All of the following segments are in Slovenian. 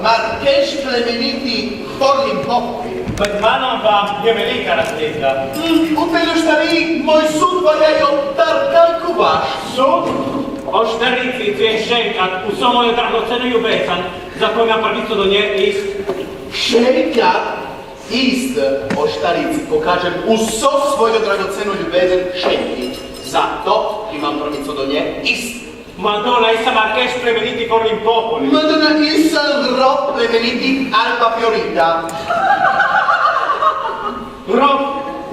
Marcheș plemeniti Forlimpoppi. Bedmanom vám je velika razlika. U Peljuštari moj sud valjajo tarkalku vaš. Sud o štarici cvijenšenkat u svoju dragocenu ljubezen, za koju imam pravicu do nje ist. Šenkat ist o štarici pokažem u so svoju dragocenu ljubezen šenki. Zato imam pravicu do nje ist. Madonna, essa Marchesh plemeniti Forlimpopoli. Madonna, issa Rob plemeniti Alba Fiorita. Grof,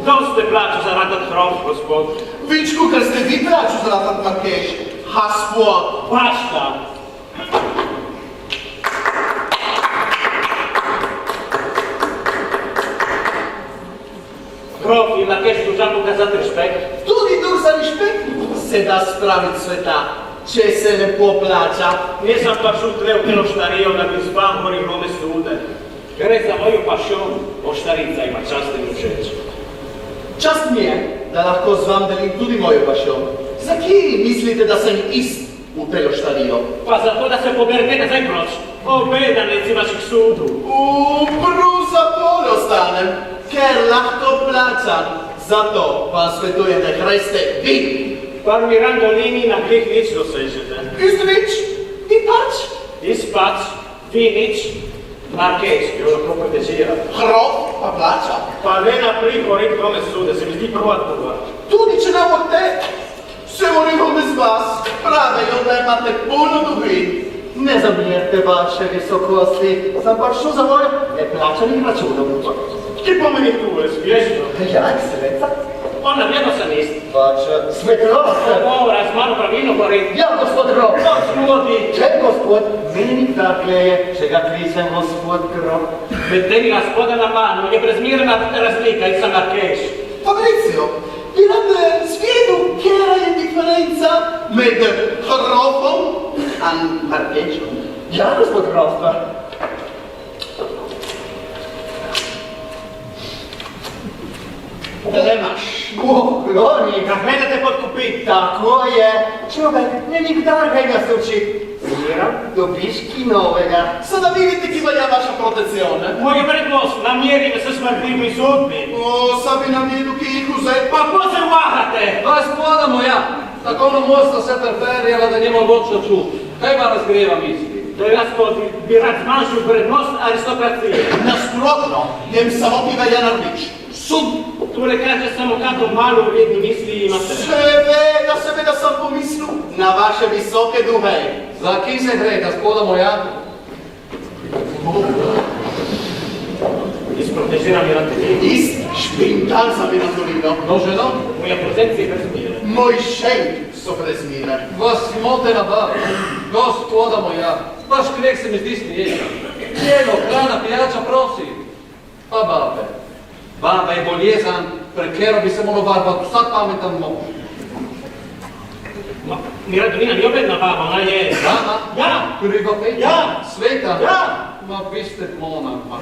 doste plaću za radat grof, gospod. Vičku, kad ste vi plaću za radat Marchesh, haspot. Basta. Grof i Marchesh dužan pokazat respekt. Tudi dur za respekt se da spravit sveta. Če se lepo plaća. Nisam pa šutle u Peljuštario da bi s vam govoril ome sude. Gre za moju pašon, oštarica ima častenu žeč. Čast mi je, da lahko z vam delim tudi mojo pašon. Za kje mislite, da sem ist u Peljuštario? Pa zato da se poberte nazaj proč. Obedaneci vaših sudu. Bruza pol ostanem, ker lahko plaćam. Zato vam svetujem, da hreste vi. Par Mirandolini na gdje nič dosežete. Ist nič? I pač? Ispac, vi nič, Marchesh, jo lahko protežira. Grof pa plaća. Pa ne na prihorit kome sude, se mi zdi prva tuga. Tudi če ne boste, se moramo bez vas. Pravijo, da imate puno dubi. Ne zamijete vaše visokosti, sam pa šel za moj neplačanih računov. Kje pomeni tu, smiješno? Ja, ekscelenca. Ona vjerno sam ist. Pač, svetlost. Govora, s mano pravilno govorim. Ja, gospod Grof. Sludi. Če, gospod, meni takle je, če ga kličem gospod Grof. Med temi gospoda na manu je prezmirna razlika i sa Marchesh. Fabrizio, vi nam svijedu, kjera je diferenca med Grofom in Marcheshom? Ja, gospod Grof. Da nemaš. Kloni. Kad gledate pod kupit. Tako je. Čovek, ne nikdar ga ga se uči. Miram, dobiš ki novega. Sada vidite ki valja vaša protezione. Moj prednost, namjerime se smrtimi sudbi. O, sabi nam jedu ki ih uzeti. Pa ko se vahate? Gospoda moja, tako na mosta se preferjala, da njima odločno ču. Kaj va razgreva misli? To je gospod, bi rad zmanjšil prednost aristokracije. Nasprotno, njem samo ki velja narbič. Sud. Tule kaže samo kako malo vredni misli imate. Seveda sam pomislil na vaše visoke duhe. Za ki se gre, gospoda moja? Isprotežira Mirandolini. Ist špintal za Mirandolino. Noženo? Moja protekcija je prezmire. Moj šenk so prezmire. Vas smotena baba, gospoda moja, vaš greh se mi zdi smiješan. Jelo, hrana, pijača, prosi. Pa babe, baba je boljezan, prekero bi se moral barbati vsak pametan mož. Mirandolina nije obedna baba, ona je... Baba? Ja! Krivopetna? Ja! Sveta? Ja! Ma vi ste monarha.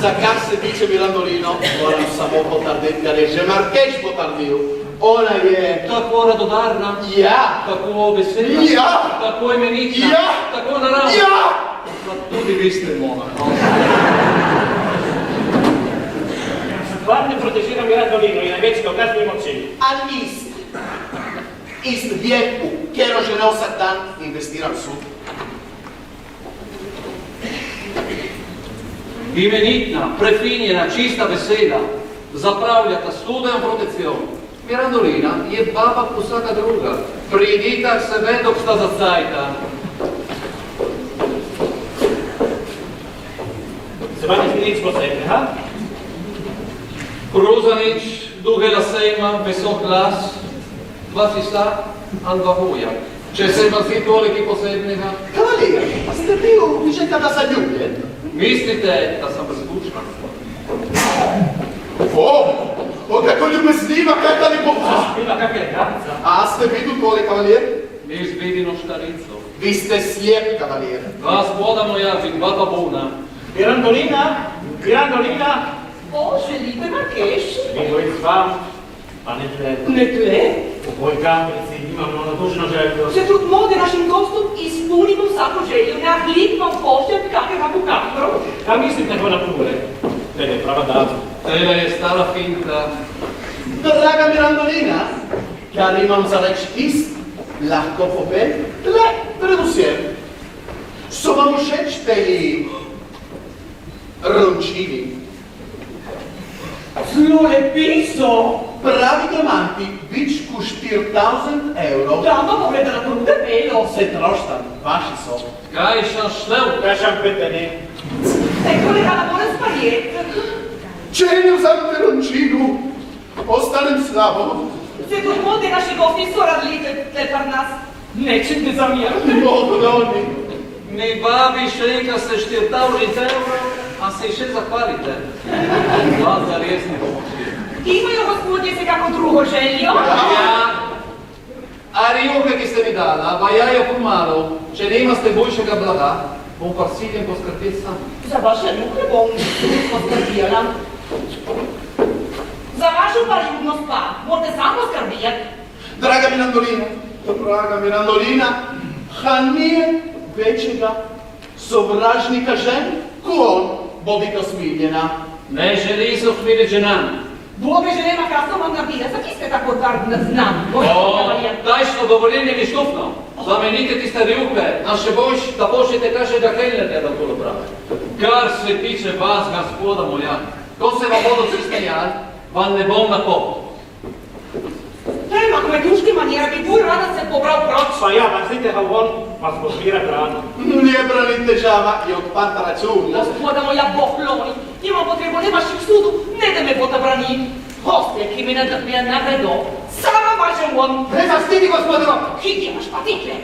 Za kar se tiče Mirandolino, moram samo potrditi, da je že Marchesh potrdil. Ona je... Tako radodarna? Ja! Tako vesela? Ja! Tako imenična? Ja! Tako naravna? Ja! Ma tudi vi ste monarha. Stvar ne protežira Mirandolino i najveći dokaz mi moći. Al ist vijeku, kjero žene vsak dan investiram sud. Imenitna, prefinjena, čista vesela, zapravljata studijom protecijom. Mirandolina je baba ko vsaka druga. Pridite k sebe, dok sta zacajta. Se vam je nič posebne, ha? Kruzanič, duge lase ima, visok glas, dva sisa, an dva huja. Če se vam zdi toliki posebnega? Kavalier, ste bil že kada zaljubljen? Mislite, da sam razlučna? O, kako ljubezniva, kakva ljubovna! Ima kakve granica. A ste vidu tole, kavalier? Mi izvidino štarico. Vi ste slijep, kavalier. Gospoda moja, vi dva babuna. Mirandolina, Mirandolina. O, želite Marchesh? Vidim s vam, pa ne tle. Ne tle? Oj, gabrici, imam ono dužno željo. Če trudimo našim gostom izpolnimo vsako željo, na hlik vam pošljem kakega kukatro. A mislim tako na pure. Tele je prava dama. Tele je stara finta. Draga Mirandolina, kar imam za reč ist, lahko povem, le, predvsem. So vam všeč teli rončini? Zelo lepi so. Pravi diamanti, več kot 4.000 evrov. Dama pogleda na to debelo. Se troštam, vaši so. Kaj šan šlev? Kašam petene. Ecco le calamone spaghetti. Če ne vzamete rončinu, ostanem slabo. Se trudimo naši gosti so radili te par nas. Neće ne zamjerati. Mogo doni. Mi babi šejka se 4.000 evrov, a se še zahvalite. Vas za resni pomoči. Imaju gospodje se kako drugo željo? Ja. Ali juhe, ki ste mi dala, pa ja jo pomalo, če ne imate boljšega blaga, bom pa siljen poskrbeti sam. Za vaše juhe bom poskrbila. Za vašu paljubnost pa, morate sam poskrbiti. Draga Mirandolina, nije većega sovražnika žen, ko on, bobika smiljena. Ne želi se usmiliti ženam. Bome že nema kasno vam nabira, za ki ste tako tardno znam? O, tajšno dovoljenje mi štupno. Zamenite tiste rjuhe, a še boljš, da pošljete kažega helnete da to prave. Kar se tiče vas, gospoda moja, ko se vam bodo vsi smejali, vam ne bom na pop. Nema kmetuške manjera, bi buj rada se pobral proč. Pa ja, vazite ga von, vas pozbirat rano. Ne branite žama i od panta račun. Gospoda moja bohloni, imam potrebu ne vaših sudu, ne da me bodo brani. Hostelje, ki mi nagredo, sama važem von. Ne zastidi, gospodo! Hidi imaš patikle.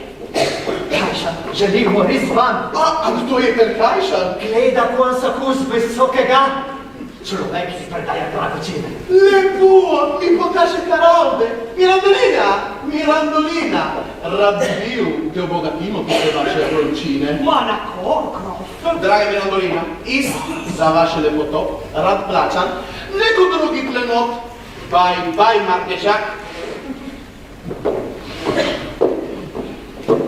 Kajšan, želimo res van. A kdo je ten Kajšan? Gleda kon sa kus visokega. Človek si predaja dragočine. Lepo, mi pokaže karalde. Mirandolina, rad bil, te obogatimo tiste vaše rončine. Ma na koliko? Draga Mirandolina, ist za vaše lepoto, rad plačan, neko drugi klenot. Baj, Markežak.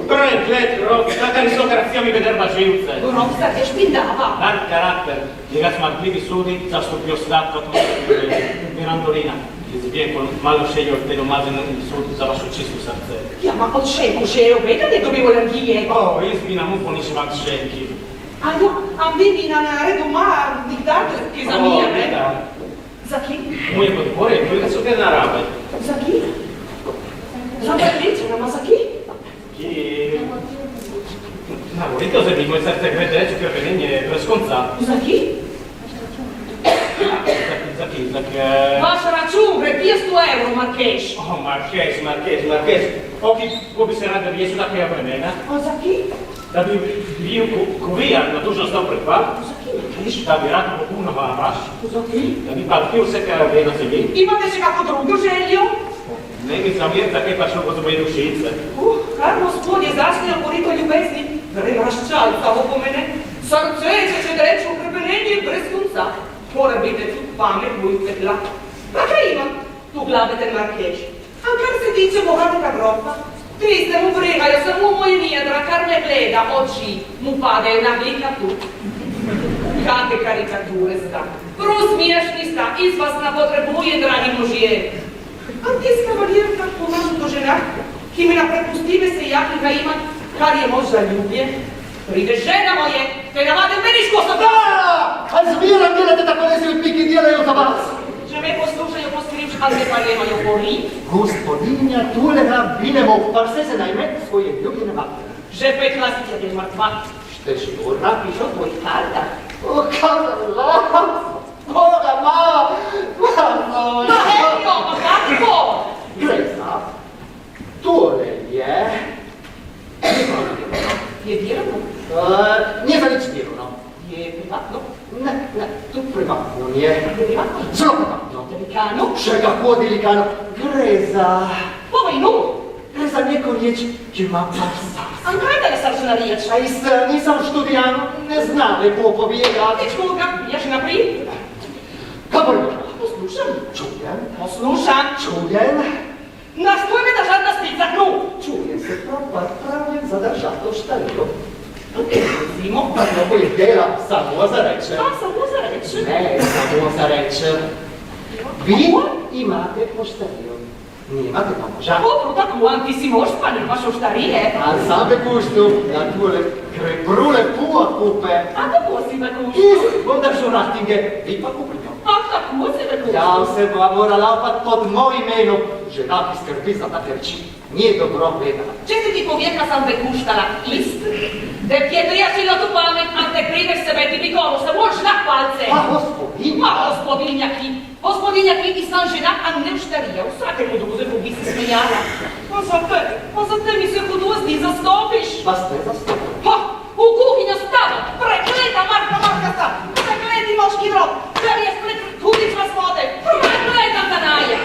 Preklet rok, taka aristokracija mi vederba živce. Rok se te špindava. Dar karakter, njega smartljivi sudi, zastupio slatko Mirandolina. Izbijem malo šelje od te domazene sud za vašu čistu srce. Ja, ma od šejku žejo veda ne dobivo langije. O, izbi nam uponiš vam šejki. A ja, a vidi na naredu ma diktatorski za mije, ne? Za ki? Moje podpore, koliko su te narabe? Za ki? Za priličena, ma za ki? I... Navolite se mi, moj srce grede, ću krvenenje bez konca. Za ki? Za ki... Vaš račun, gre 500 euro, Markeš. O, Markez. Oki, ko bi se rada jesu takve vremena, A za ki? da bi bio kuvijan na dužnost pred Za ki, Markeš? da bi rad puno vaš, Za ki? da bi partio se karabena se vi. Imate še kako drugo željo? Ne mi zamjerta kaj pa šlo za moje dušice. Kar gospod je zasnijel koliko ljubezni, gre raščal samo po mene. Srce će da reći u krepenenje brez konca. Mora biti tu pamet, buj petla. Pa kaj imam? Tu glavete Markeš. A kar se tiče bogatega grofa, triste mu vregajo samo moje njedra, kar me gleda, oči mu padaju na glika tu. Kakve karikature sta. Prav smiješni sta, iz vas napotrebuje, dragi možje. A ti si kavaljerka pomažu do žena, ki mi napredpustive se jakega ima, kar je možda ljubje. Pride žena moje, te navade meniško sa Da! A zbira delate tako ne se piki djelaju za vas. Že me poslušaju po skrivči, ali me pa nemaju gori. Gospodinja Tulena Binemo, par se najme svoje ljubljene matke. Že 15 je mrtva. Šteš urna? Piše o tvojih kartah. O, Karla! Boga, ma! Ma Helio, ma kako? Greza, tole je... Je dirano? Nie za nic dirno. Je privatno? Ne, tu privatno nije. Je privatno? Zelo privatno. Delikano? Še kako delikano. Greza... Povojnu? Gre za neko riječ, ki ima par sas. A kaj da ne srčna riječ? A nisam študijan, ne znam lepo povedati. Dečko, ga piješ naprej? Kako je možno? Poslušam. Čujem. Poslušam. Čujem. На что мне даже на спицах, ну? Чує се правильно задержато шталю. Зимо. Одного дела само зарече. А, само зарече. Не, само зарече. Ви имате пошталю. Німате поможа. О, таку, ти си можеш па нема шо штарие. А саме кушну, на туле крепруле пуа купе. А тако си ме куш. И бом държу ратинге, ви па купрнjo. А тако си ме куш. Ja se ba morala opat pod mojim imenom. Žena ki skrbi za ta terči. Nije dobro gledala. Če si ti povjeka sam be kuštala ist, da ti je trijačilo tu pamet, a te prideš sebe ti bikomu, se možeš na palce. A gospodin? Ma gospodinjaki i sam žena, a ne štarija, u svakemu dogozeku bi se smejala. Pa za te mi se hudozni zastopiš. Pa ste zastupili. Ha, u kuhinju stava, prekleta Marka sta, prekleti moški rok, jer je splet hudična svode, prekleta kanaja.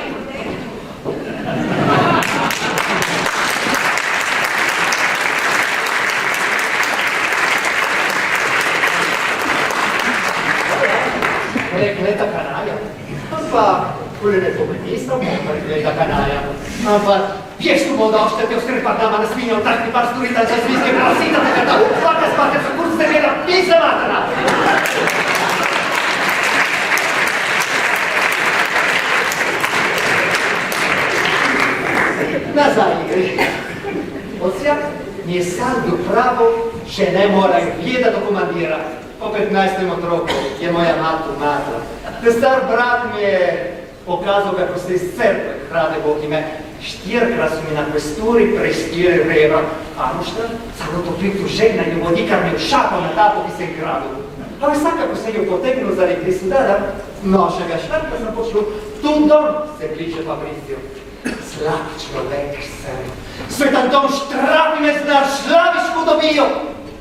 Prekleta kanaja. Pa, kule ne povedista, prekleta kanaja. Ampak, vješ tu moda oštete u skrepa dama na svinja u takvi par sturita za svinjske prasita, tako da upate spate sa kurste gleda, pisa matana. Nazaj igri. Odsjak je sad pravo, že ne mora gleda do komandira. Po 15. otroku je moja matu matra. Te star brat mi je pokazal kako se iz crkve hrade Bog ime. Štirkrat su mi na kvesturi prestili revra. A no šta? Samo to pritu žena i vodikar mi šapao na tapo ki se gradu. Ali svakako se ju potegnu za rekli su da, nošega štarka sam pošlu, tu dom se kliče Fabricio. Slab človek sem. Svetan dom štrapi me zna, šlavišku dobio.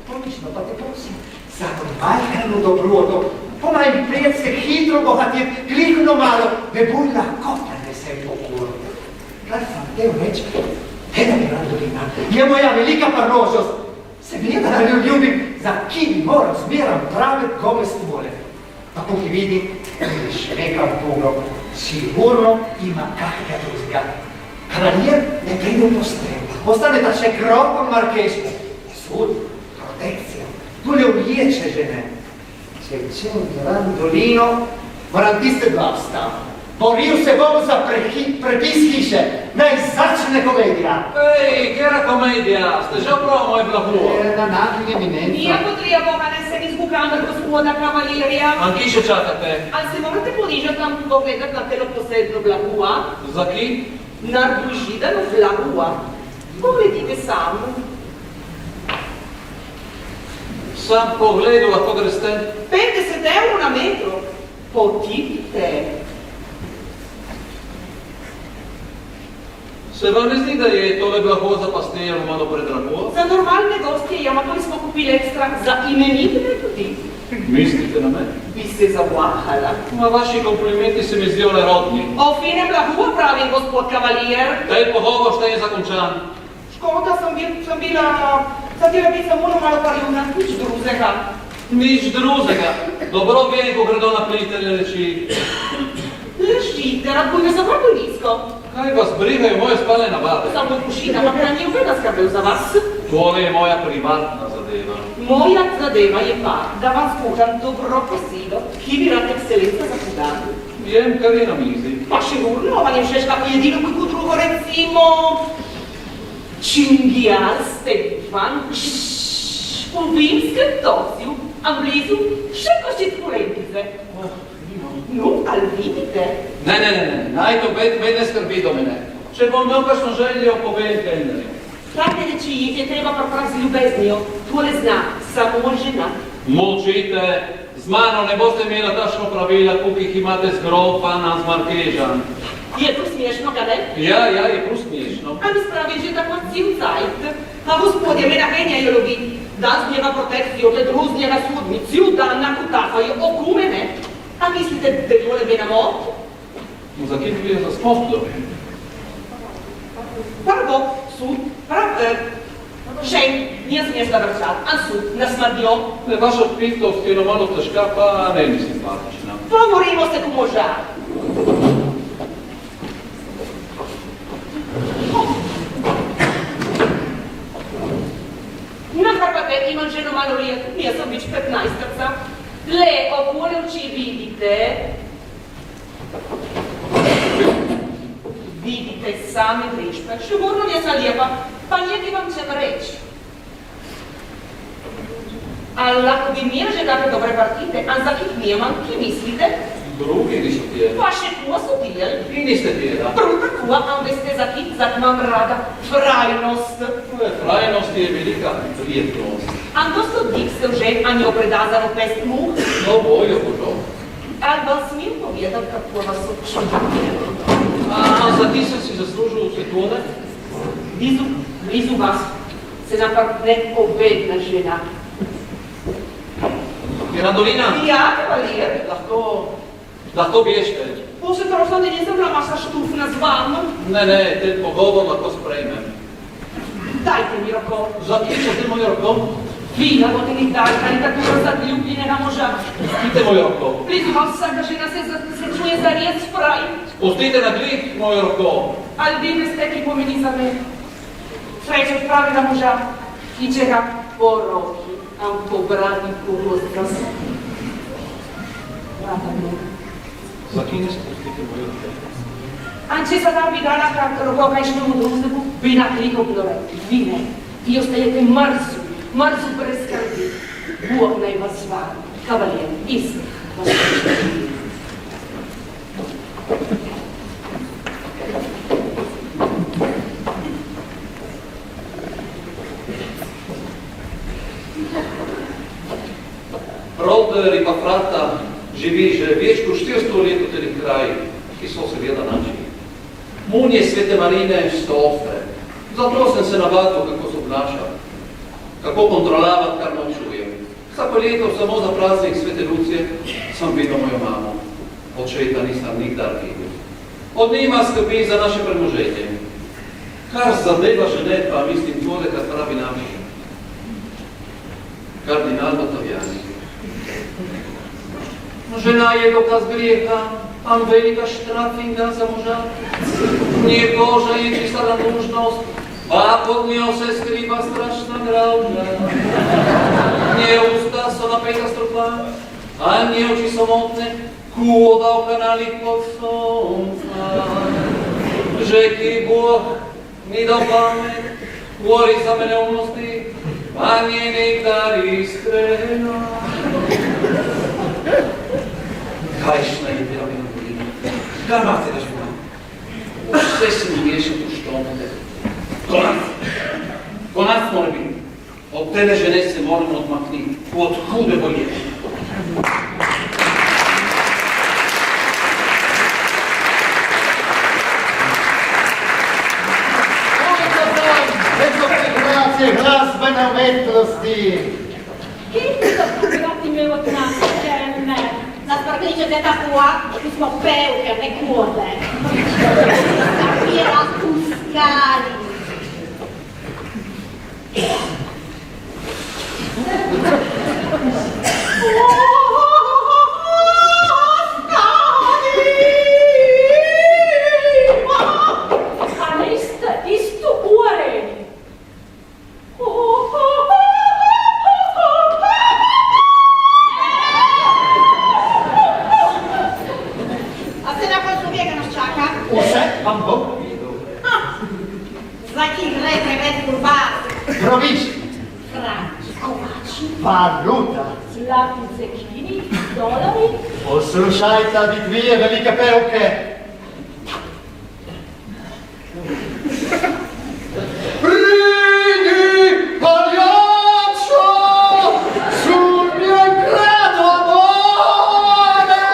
Pomišno pa te prosim, zato majkanu dobroto, pomaj mi prijatske hitro bohatije, klikno malo, da bolj lahko prenesem pokoro. Kar sam teo reći, Eda Mirandolina je moja velika parnožnost. Seveda da ju ljubim, za kim moram smjeram prave kome stvore. Pa ko ti vidim, vidiš nekam pogrom, sigurno ima kakvega drugega. Kraljer ne pride u postrem, ostane ta še kropom markešku. Sud, protekcija, tule uliječe žene. Če će Mirandolino, moram tiste dva vstav. Boril se bom za prepis hiše, naj začne komedija. Ej, kera komedija, ste že upravo moj blahuo? Na naglje eminenca. Nije potrebno, ne se izgubljam od gospoda kavalirija. Anki še čakate? Ali se morate ponižati nam pogledati na telo posebno blagua? Za ki? Na Božidanu blagua. Pogledite sam. Sam pogledu, a kod greste? 50 € na metru. Potipite. Se vam ne zdi, da je tole blago za pasteljo malo predrago? Za normalne gostje, ja, to smo kupili ekstra za imenitne ljudi. Mislite na mene? Bi se zavahala. Ma vaši komplimenti se mi zdijo nerodni. O fine blagu pravim, gospod kavalier. Taj pogovor šta je zakončan? Škoda, sam htjela biti samo malo paljuna, nič drugega. Nič drugega. Dobro vem, ko gredo na plitelje reči. Ležite, rad bojme za vrlo nizko. Kaj vas brigajo moje spalne navade? Samo kušina, pa hranji uveda skrbel za vas. Tole je moja privatna zadeva. Moja zadeva je pa, da vam skuham dobro kosilo, ki bi rad ekscelenca za podan. Jem, kar je na mizi. Pa še urno, pa ne všeš kako jedino kako drugo, recimo... Čingijal Stefan, po vimskem tosju, a blizu še koščic polemkice. No, ali vidite? Ne, naj to bed ne skrbi do mene. Če bom imel kakšno željo, povem kelnerju. Take reči je treba prav z ljubeznijo, tole zna samo žena. Molčite, z mano ne boste imela tašno pravila, koliko jih imate z grofana, z markežan. Je to smiješno, ga ne? Ja, je prav smiješno. A mi spravi že tako cil cajt. A gospodje, mena Henja je lovi. Dan z njega protekcijo, te drug z njega sudni, cil dan nakutafajo okumene. A mislite, da je tole mena mot? Za kje bi je za smotlo? Prvo, sud, Šen, nije smiješ da vrčat, a sud, nasmrdio. Vaša pitlost je malo težka, pa ne mi simpatična. Pogovorimo se ko moža. maloljetna, nisam već 15-ca. Le, okoli oči vidite sami vrišpe. Sigurno nisam lijepa, pa njeti vam ćem reći. Ali ako bi imeli že kakve dobre partite, a za kih nijeman, ki mislite? Drugi nisu tijeli. Vaše kuva su tijeli. I niste tijeli, da? Druga kuva, a veste za kih, za vam rada trajnost. Trajnost je velika prijetnost. A dosto dik se že, a njo predazano pest muh. No bolje, božo. Ali vam smijem povjedat kako vas očinite? A za ti sam si zaslužil svetlone? Blizu vas se napadne obedna žena. Mirandolina? Ja, kavalier. Lahko bježte. Bože, prošlo, da nisem bila vaša štufna z vama. Ne, ten pogovor lahko sprejmem. Dajte mi roko. Zatičete moj roko? Vi nagodili dajka in tako razljubljenega moža. Spite moj roko. Blizu vam vsaka žena se čuje za res fraj. Spustite na glih moj roko. Ali vi ne ste ki pomeni za me. Sreće pravila moža, ki će ga po roki, a po brani po rozkaz. Brata mi. Zakaj ne spustite moj roko? Anche sada vi dala roko kaj što mu druzneku, vi na kliko bilore. Vi ne. Vi ostajete mrzu brez skrbi. Bog naj vas zvali. Kavalier, isti. Rod riba frata živi že več kot 400 let v tem kraju, ki so seveda naši. Mun je svete Marine stofe, zato sem se navadil, kako se obnaša, kako kontrolavati, kar naučujem. Vsako leto samo za praznik svete Lucije sem videl mojo mamo. Očeta nisem nikdar videl. Od njima skrbi za naše premoženje. Kar zadeva žene, pa mislim tvore, kar pravi naši. Kardinal Ottaviani. Žena je dokaz grijeha, a velika štrafinga za moža. Nije koža je čista radužnost, a pod njom se skriva strašna gravža. Nije usta so napeta strupa, a nije oči so motne, kuoda v kanalih pod sonca. Že ki Bog ni dal pamet, govori za mene umnosti, a nije nikdar iskrena. Kajšna je bila Mirandolina. Kaj imate da živim? Vse se mi miješa tu štomate. Konac mora biti. Od tebe žene se moramo odmakniti. Od hude bolje. Glasbene umetnosti. Kje ste to pogledati me od nas, černe? Nas prikličete tako, mi smo pevke, ne kode. Takvi razpuskali. A niste isto uoreni? A se nakon subjega nas čaka? Vse vam Bog videl. Zaki gre prevet kurbat. Drobiš, Franč, kovači, valuta. zlati zekini, dolari. Poslušajte, vi dvije velike pevke. Pridi, pagliaccio, sul mio ingrato amore!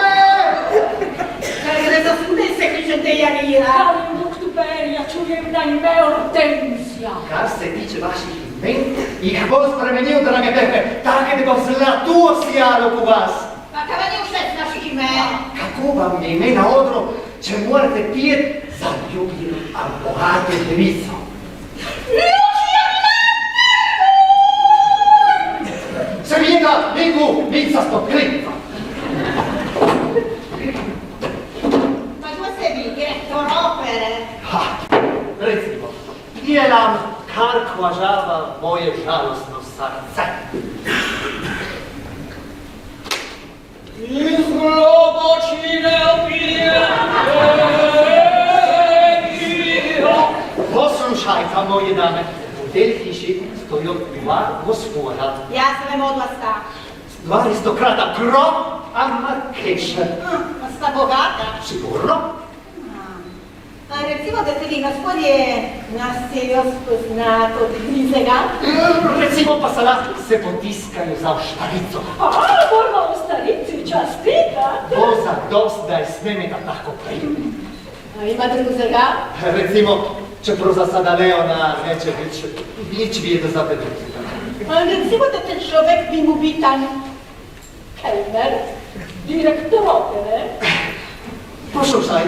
Kaj gre za studej se kličete Janira? Kalim Doktuberija, čujem da ime Hortenzija. Kar se tiče vaših imen, jih bo spremenil, drage pevke, tako da bo zlato sijalo po vas. Pa kaj vam je všeč naših imen? Kako vam je ime na odru, če morate pijeti za ljubljeno ali bogato devico? Seveda, Niku, Nica Stoklitva. Ma dove sei vi, direttor opere? Ha, recimo, je nam kar kvažava moje žalostno srce. Aka, moje dame, u tej hiši stoją dva gospoda. Ja sam je modla sta. Dva aristokrata, Grof a Markeša. A sta bogata. Sigurno? A recimo da se vi gospodje nas serios poznat od nizega. Recimo pa sada se potiskaju za oštarico. A, moramo u starici častita. Voza dost da je smeme da tako primi. A ima drugega? Recimo, čeprav za sada Leona neće nič vijede za Petrucita. A recimo da ten človek bi mu bitan. Kelner, direktor opere. Poslušaj,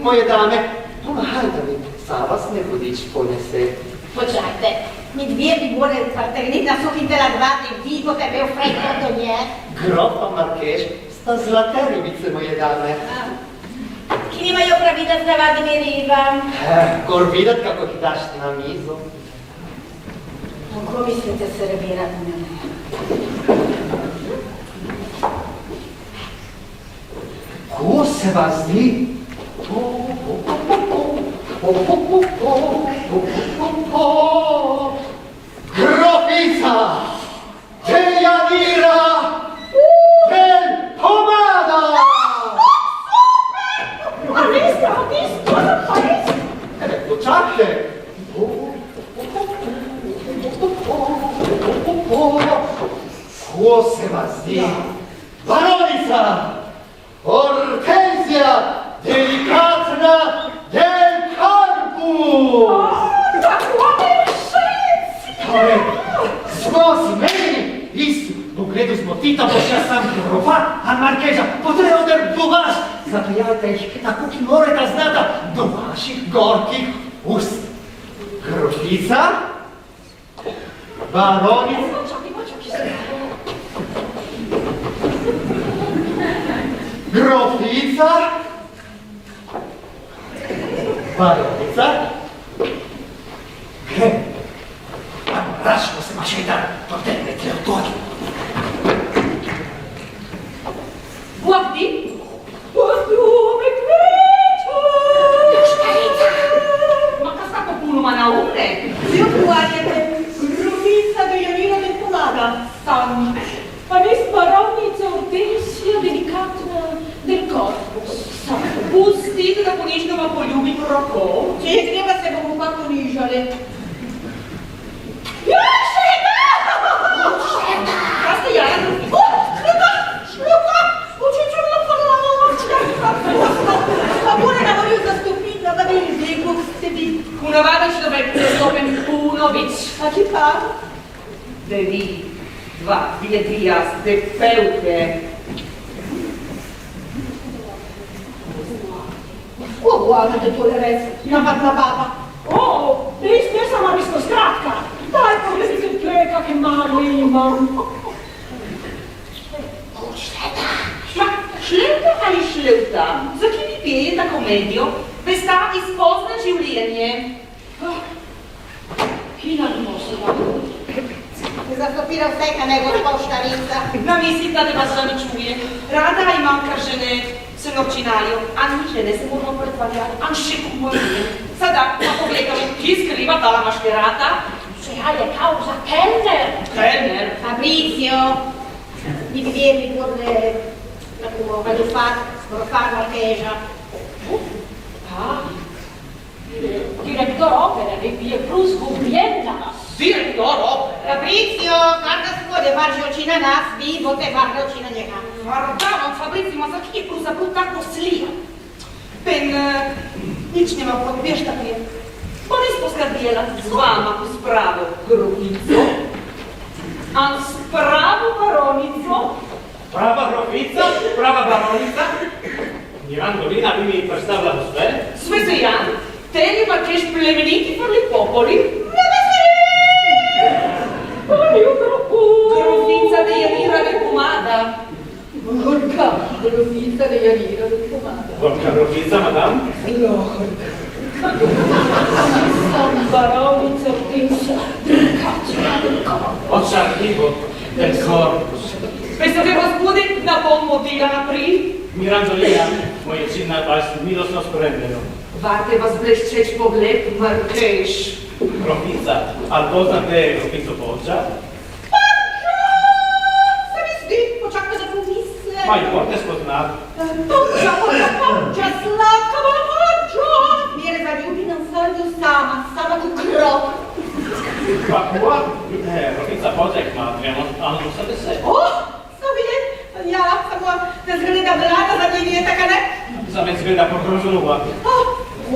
moje dame, pomahajte mi, za vas ne hudič ponese. Počakajte, mi dvije bi morali partegniti na suhintela dva, vi boste bil frekno do nje. Grof a Markeš sta zlate ribice, moje dame. Ki nimajo pravila z navadnimi ribami. Gor vidat, kako ti daš na mizo. Kako mislite servirati mene? Ko se vas zdi? Grofica! Dejanira! Del Pomada! A visto, pa res? Počakajte! Ko se vas zdi? Baronica! Hortenzia delicatna del Carpus! Tako rešenci! Torej, smo zmeni isti. V pogledu smo Tita, pošla sam Grofa, a Markeža, potre oder do vas. Zaprijavite jih tako, ki morate znata do vaših gorkih ust. Grofica, baronica, Grofica, baronica, raško se maš jedan, to tebe treotori. Guardi, Odlume kveče! ma che sta qualcuno ma na umre? Io guardate, Grofica Dejanira del Pomada. San, Pa res barovnica Hortenzija delikatna del Corpus. pustite da ponižnjava poljubi roko. Če je treba, se bomo pa ponižali. Kaj ste jara? Ma pure la voglio stupita, ma devi dire queste di... Una vada ci dovrebbe stopen Punovic. A chi parla? Devi, dva, biljetiras, de peuke. O, guardate tu le rez, una parla baba. O, res ne sama visto skratka. Daj, pogledajte pleka, ki malo imam. Ma šlevta ali šlevta? Za ki mi pije na komedijo? Vesta izpozna življenje. Ki nadnosila. Zastopira vse, kaj ne gospa oštarica. Namislite da vas žena čuje. Rada imam, kar žene se novčinarijo, a ni žene se moramo pretvarjati, a še kumorije. Sada pa pogledamo, ki skriva tala maškerata. Se je causa Kelner. Trener. Fabrizio, mi vieni pure la tua, voglio fare la chiesa. Ah, direktor opere, je plus gubienda. Direktor opere. Fabrizio, guarda se vuoi farci ocina nas, vi bote farci ocina njega. Guardam, Fabrizio, ma za ki je pravzaprav tako slija? Ben, nič nema proti, veš tako je. Pa res poskrbela z vama po spravo grofico, a spravo baronico. Prava grofica, prava baronica. Mirandolina, vi mi predstavljate sve? Svezejan, tebi pa češ plemeniti farli popoli. Grofica Dejanira del Pomada. Gorka, grofica Dejanira del Pomada. Gorka grofica, madame? Sam barovnica Hortenzija delikatna del Corpus. Od arrivo del corpus. Penso che gospodi na pol motila napri. Mirandolina, moje čina vas milostno spremljeno. Warte was bleszczeć pogled, Markesz. Grofica, al poznate groficu Poggio? Poczekaj, za półmisę. Ma i porte spoznat. Poggio, sladka moja Poggio. Wiele zaljubi nam sądził sama tu krok. Ma qua, grofica Poggio jak ma hanno state se. O, sobie, ja sama te zgrada blada za nie taka ne. Zamiast zgleda pokrożowa.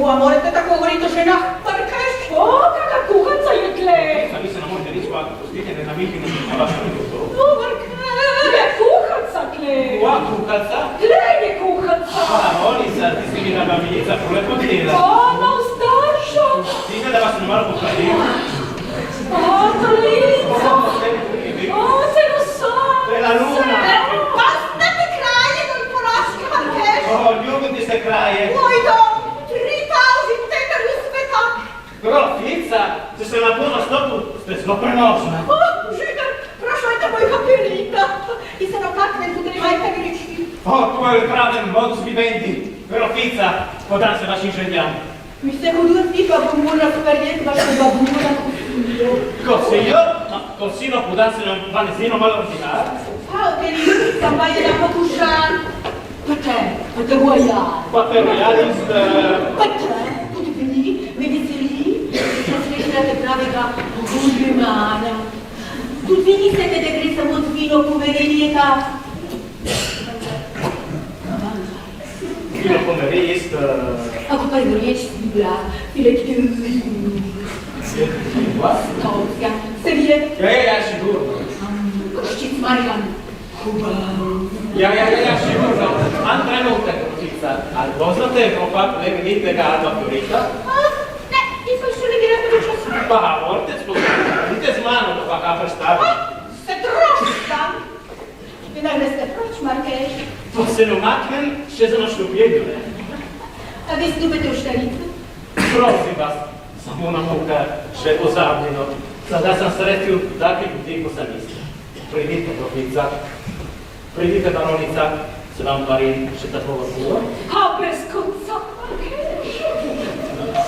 O, amore, te tako govori to žena. Markeš. O, kaka kuhaca je tle. Sami se ne morete reći, pa pustite ne namiki na vašem minutu. O, Markeš. Je kuhaca tle. Qua kukaca? Tle je kuhaca. Monica, ti si mi na bambinica, prolepo djela. O, no starša. Dite da vas ne malo pokadim. O, Tolica. O, se lo so. To je la luna. Poznate kraje do poražke, Markeš. Ljubim ti se kraje. Moj dom, 3000 tetar uspeta. Grofica, se se na puno stopu, ste zelo prenosna. O, židar, prošajte moj kapelita. I se nakakne tu drevajte veliči. To je pravem modus vivendi. Grofica, podam se vašim željam. Mi se hodu tipa bomura sparijet vaša babura kusijo. Consiglio, consiglio podam se nam vanezino malo ordinare. Ciao, bellissima, vai da potušan. Pa te royal. Quattro royalis, Pa te, tutti veni, vedi lì, se srećete pravega Gulbimana. Tu vini se te gre samo vino, poverili je ta. filo pomeriggio, Ako pa je riječ bila, filet de qua. Storia. Se vije, Ja, sigurno. koščic Marijan. Ja, sigurno. Andremo u te grofica. Ali poznate Evropa, ne vidite ga advatorita? Ne, nisam še ne vjerati do časa. Pa, morate spoznati. Idite z mano da pa kapre stavi. Se troštam. Vi nagle ste proč, Markeš? To se ne umaknem, še za našo pjedu, ne? A vi stupite u štaricu? Prosim vas, samo ona muka, še je pozabljeno. Sada sam sretio takvi ljudi ko sam mislio. Pridite, grofica. Pridite, baronica. Se vam parim še takova kuva. A bez konca, Markeš.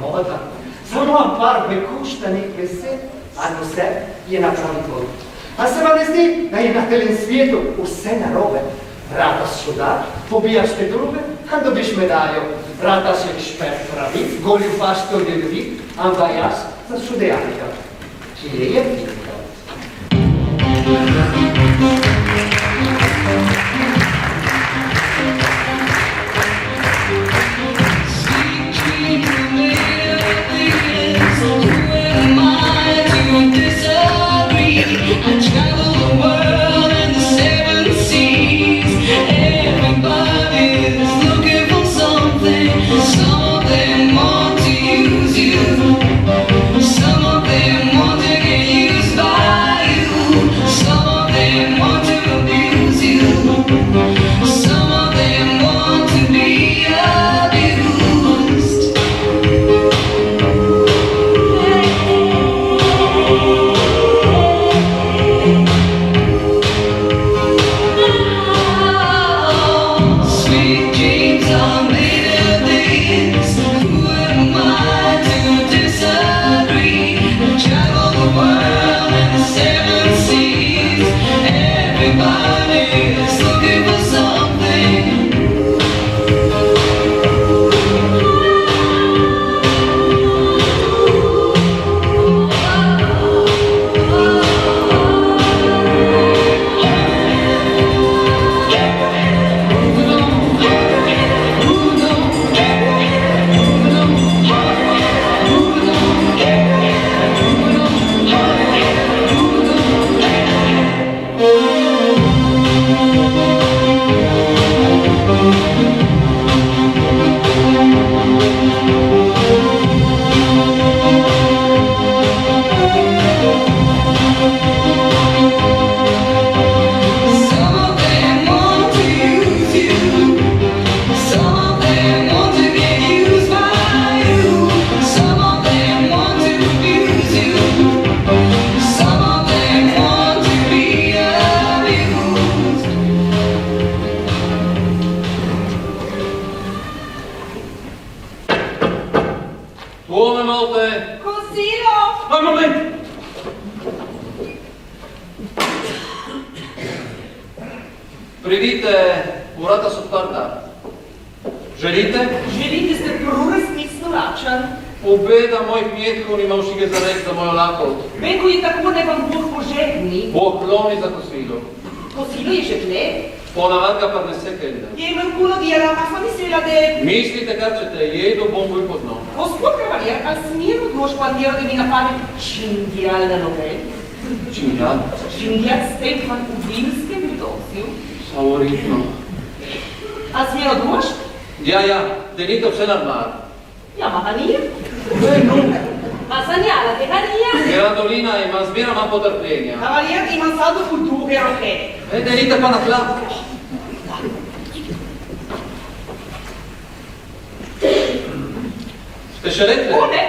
Moda. Sono a par bekuštanih besed, a no se je na pravi. A se vam ne zdi, da je na telem svijetu vse narobe? Rataš čudar, pobijaš te druge, a dobiš medaljo. Rataš ekspert pravic, goljufaš to ljudi, ambajaš za čudejanja. Kje je pinka? Want to Buonanotte. Consiglio! Ma un momento! Придите, урата со парта. Желите? Želite ste prurasnisno lačan? Обеда мој кметко нема ушиге за рек за мој лакот. Беко je tako ne vam Bog požegni. Поклони за косило. Kosilo je že tle. Понаватка парнесе келда. Je imel puno djela, a sam mislila da je... Мислите как ćete jedu bombu i podno. Gospod kavalir, a smijem odlož pandira da mi napade čingijal na noge? Činjad? Čingijal Stefan u Vilskem Vidosiju. Favoritno. A smijem odlož? Ja, tenite vse narmar. Ja, ma nije. No. A sanjala te nije. Mirandolina ima zbirama potrpljenja. Kavalir, imam sad u druge roke. Tenite pa na hlad. Ste še rekli? One?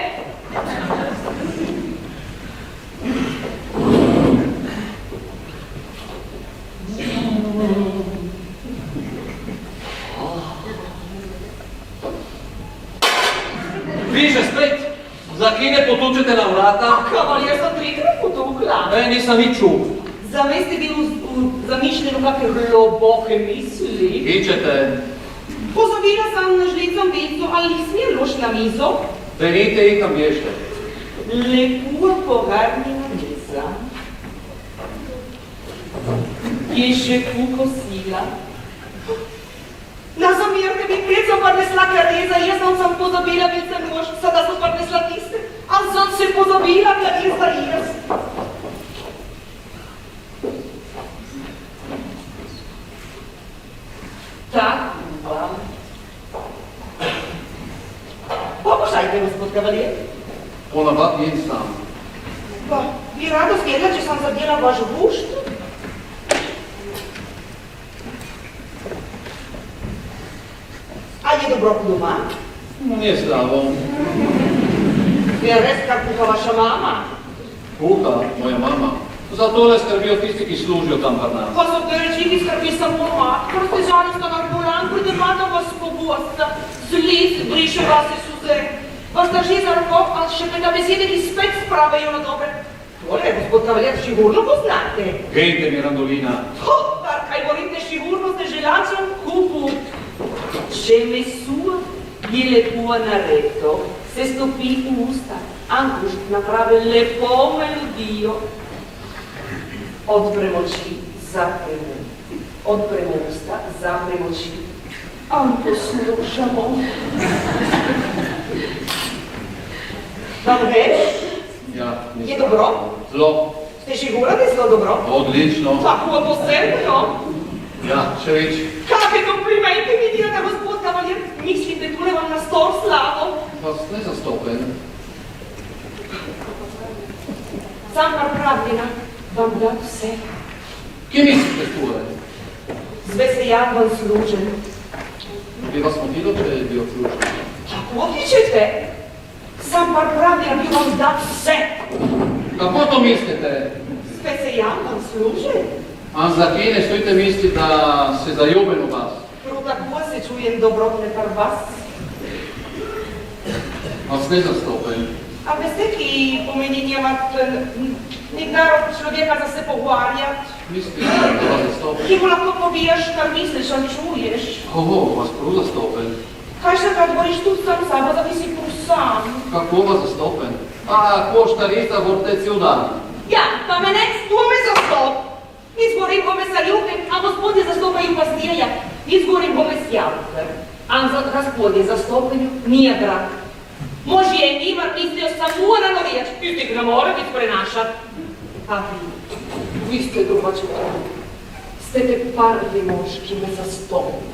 Vi že spet zakine potučete na vrata? Kavalir, sam trikrat potukla. Nisam ni čuv. Zame ste bili zamišljeni kakve globoke misli. Ičete. Pozabila sam na žlicom vicu, ali ih smijem loš na mizo. Tenite i tam bješte. Lepo pogarnjena miza. Je še kuko sila. Na zamirte mi pred sem parnesla kareza, jaz sam pozabila vice nož, sada sem parnesla tiste, ali sem se pozabila kareza jaz. Tak, vam. Pokušajte, gospod kavalir. Ponavad jen sam. Pa, bi rado svedla, če sem zadela vaš gušt? A je dobro doma? Nije slavo. Je res, kar kuha vaša mama? Kuha, moja mama. Za tole skrbijo tisti, ki služijo tam par nas. Pa so te reči, ki skrbi samo mat, protezali sta na bolan, predevata vas pogosta, zli, briše vas i suze. Vas drži za rokov, ali še peta besede, ki spet spravejo na dobre. Tole, gospod kavalir, sigurno poznate. Gejte, Mirandolina. Kar kaj govorite, sigurno ste želačen kupu. Če mesua je lepo naredo, se stopi v usta, Ankuš napravi lepo melodijo. Odpremo oči, zapremo. Odpremo usta, zapremo oči. Poslušamo. Vam več? Ja, Je dobro? Zlo. Ste sigurni, da je zelo dobro? Odlično. Tako posebno. Ja, še več. Kakve komplimente mi delate, gospod kavalir? Mislite, tule vam na stol slavo? Vas ne zastopen. Sam napravljena vam da vse. Kje mislite tule? Z veseljem vam služen. Bi vas motilo, če je bil služen? Kako tičete? Sam napravljena bi vam da vse. Kako to mislite? Z veseljem vam služen. A za kje ne stojite misli, da se zaljubim v vas? Prav tako se čujem dobrotne par vas. Vas ne zastopen. A veste, ki pomeni njemati nikdar človeka za se pogovarjati? Mislim, da vas zastopen. Ki mu lahko poviješ, kar misliš, ali čuješ? Kako vas prav zastopen? Kaj še kad govoriš tu sam sabo, da bi si tu sam? Kako vas zastopen? A, koštarica vorte cel dan. Ja, pa me ne, tu me zastop. Izgovorim bome sa ljubim, a gospodje zastopaju pastirja. Izgovorim bome s javkar. A za gospodje zastopaju nije drag. Može je ima mislio samo na riječ, ti ga mora biti prenašat. A vi ste drugače. Ste te prvi mož, ki me zastopi.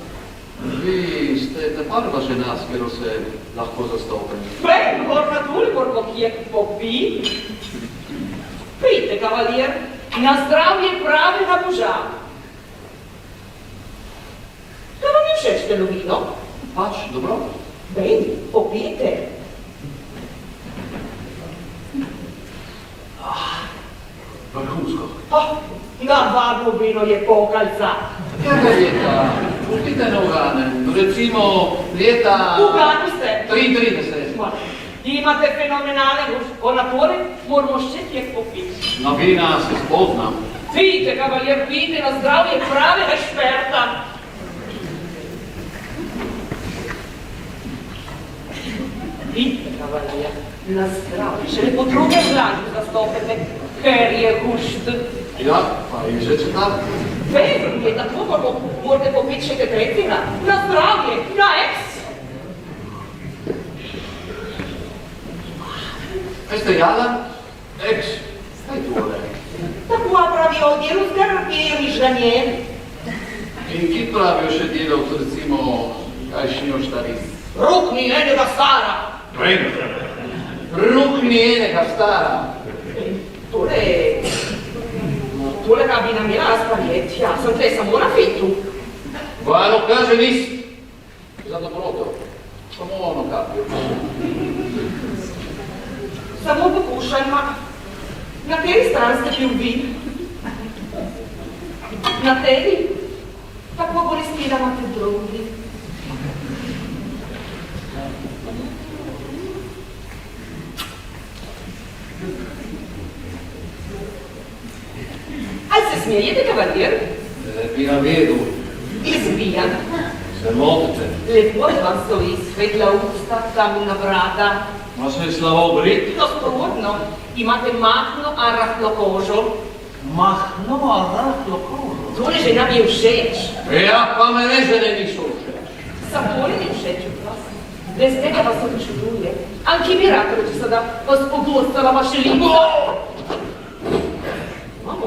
Vi ste te prva žena, s katero se lahko zastopen. Prej, gorka toliko, kot je popi. Pijte, kavalir. Na zdravje pravega moža. Da vam je všeč telo vino? Pač, dobro? Bej, popijte. Vrhunsko. Navadno vino je pokalca. Kakva leta? Pustite na ugane. Recimo leta... Uganu ste. 33. Imate fenomenalen gust. Onatore moramo še tijek popiti. Na vina se spoznam. Pijte, kavaljer, pijte na zdravje pravega šperta. Pijte, kavaljer, na zdravje. Še ne po drugem žlanju zastopete, ker je gust. Ja, pa i že četak. Vedno je, tako morate popiti še tretjega. Na zdravje, na eks. Este jala? Eks. Staj tole. Tako pravi odjelu zgarapiri žanje. In ki pravijo še delavci, recimo, kaj šnijo štari? Rukni enega stara. Rukni enega stara. Tole ga bi nam je razpravljeti, ja sam te samo na fitu. Vano kaže list. Za dobroto. Samo ono kapijo. Samo pokušaj, na kateri strani ste bil vi? Na tebi? Tako bo res da imate drugi. Ali se smijete, kavaljer? Bi na vedu. Izbijan. Se motite. Lepo vam stoji, svetla usta, tamna vrata. Ma se slavo brit. Nasprotno, imate mahno, a rahlo kožo. Mahno, a rahlo kožo. Tole žena mi je všeč. Ja, pa me ne žene niso všeč. Sam tole mi je všeč od vas. Bez tega vas občuduje. Anche mi rado ci sada vas pogostala vaše lipo. Mamo,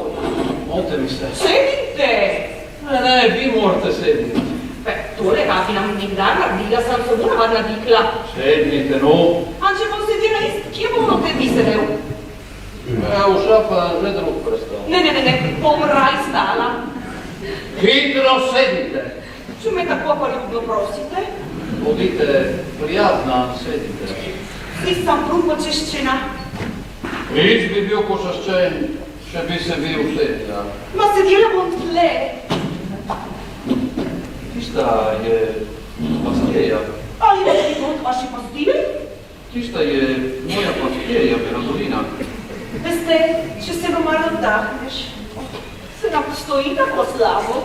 Mote mi se. sedite. Ne, vi morate sediti. Tole rabi nam nikdar naredila, sam se bo navadna dikla. Sednite, no. Anče bom sedela kje bomo te vi sedel? Ja, v šapa že drug prestav. Ne, bom raj stala. Hitro sedite. Če me tako pa ljubno prosite, Bodite prijatna, sedite. si sam prav počeščena. Nis bi bil počaščen, še bi se bil sedila. Ma sedela bom tle. Tista je pastirja. Ali vas ni od vaši pastili? Tista je moja pastirja, Beradolina. Veste, če se vam malo oddahneš, se nam stoji tako slabo.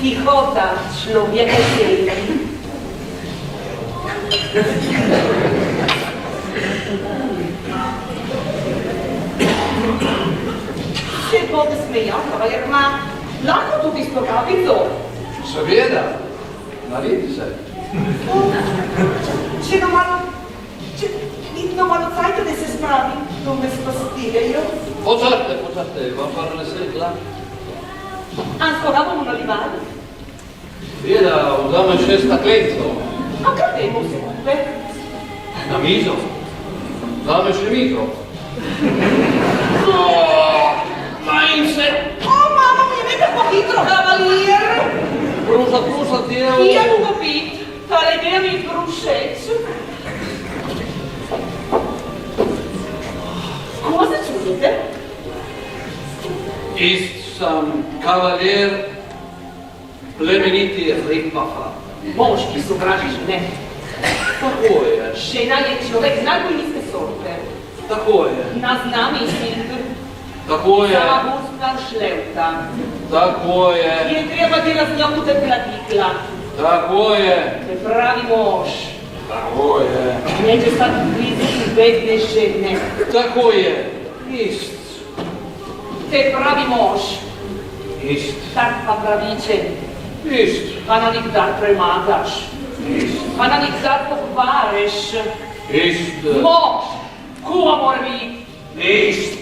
Tichota człowieka ziemi. Się body smieją, kawaler ma lahko tudi s pogabico. Seveda, naredi se. Če nam malo, vidno malo cajta, da se spravi, to me spastirejo. Počakajte, vam pa ne sedla. Ancora bomo nalivali. Seveda, vzame še staklenco. A kaj temu se kupe? Na mizo. Vzame še mizo. Majim se. O, mama, mi ne tako hitro, kavalier. Prusa, djel. Ja mogu pit, tale ideja mi je všeč. Ko se čudite? Ist sam kavaljer plemeniti Ripafa. Moški su vraži žene. Tako je, Žena je človek najbolj nizke sorte. tako je, Na znami instinkt. tako je, Sama gustka šlevta. tako je, Je treba dela z njo bude platikla. tako je, Ne pravi mož. tako je, Neće sad blizu bedne žene. tako je, ist, Te pravi mož. ist, Tak pa pravičen. ist, Pa na nikdar premagaš. ist, Pa na nikdar pokvareš. ist, Mož! Kuva mora biti. ist,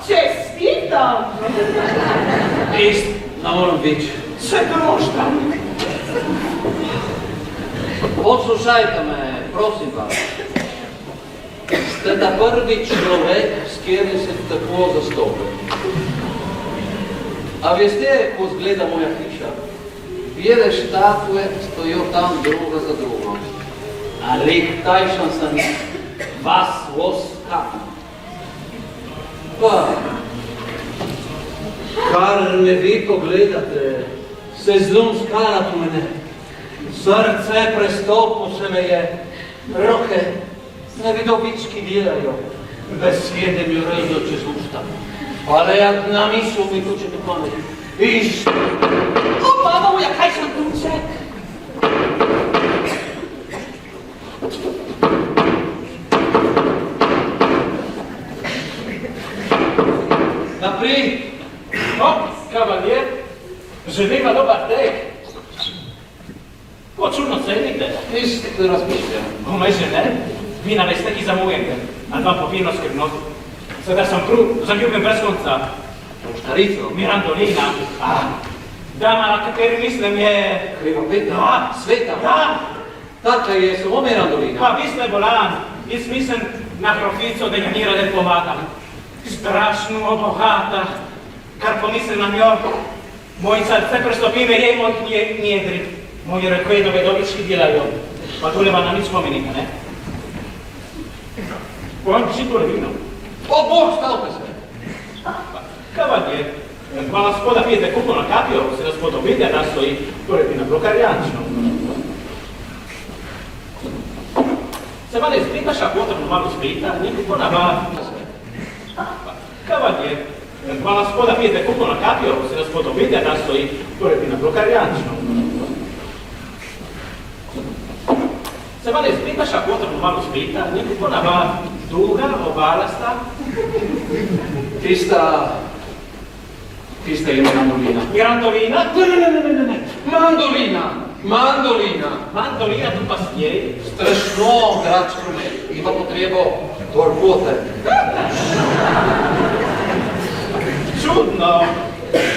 Čestitam! ist, ne moram biti. Če proštam. Poslušajte me, prosim vas. Ste ta prvi človek, s katerim se tako zastopim. A veste, ko zgleda moja hiša? Bele štatue stojijo tam druga za drugo. a riktajšan sam vas voska. Pa, kar me vi pogledate, se zlom skalati u mene. Srce prestopu se me je, roke nevidovički djelaju. Besjede mi razdoće z usta. Ale jak na misu mi tuče do pamet. Iš! O, babo moja, kaj sam tuče? Napri! No, kavalier, želima dobar tek. Počudno cenite. Isto razmišljam. O me žene, vi naveste ki zamujete, a dva popino skrbnost. Sada sam zaljubim bez konca. Muštarico. Mirandolina. Dama na kateri mislim je... Krivopetna. Da. Sveta. Da. Taka je samo Mirandolina. Pa vi ste bolan. Jaz mislim na grofico, da njo nira da pomagam. Strašno bogata. Kar pomislim na njo, moj srce prestopi me je moj njedri. Moji rekvedove dobički djelaju. Pa tu nema na nič spomenika, ne? Pojom šitore vino. O Bog, stavte se! Kavalier, pa gospoda pijete kupo na kapio, se gospodo vide da stoji torepina blokarjančno. Se vale spritaša potrebno malo sprita, nikupo na va. Kavalier, pa gospoda pijete kupo na kapio, se gospodo vide da stoji torepina blokarjančno. Se vale spritaša potrebno malo sprita, nikupo na va. Duga, obalasta. Tista je Mirandolina. Mirandolina? Ne. Mandolina. Mandolina tu pastieri. Strašno gračko me. Ima potrebo torbote. Čudno.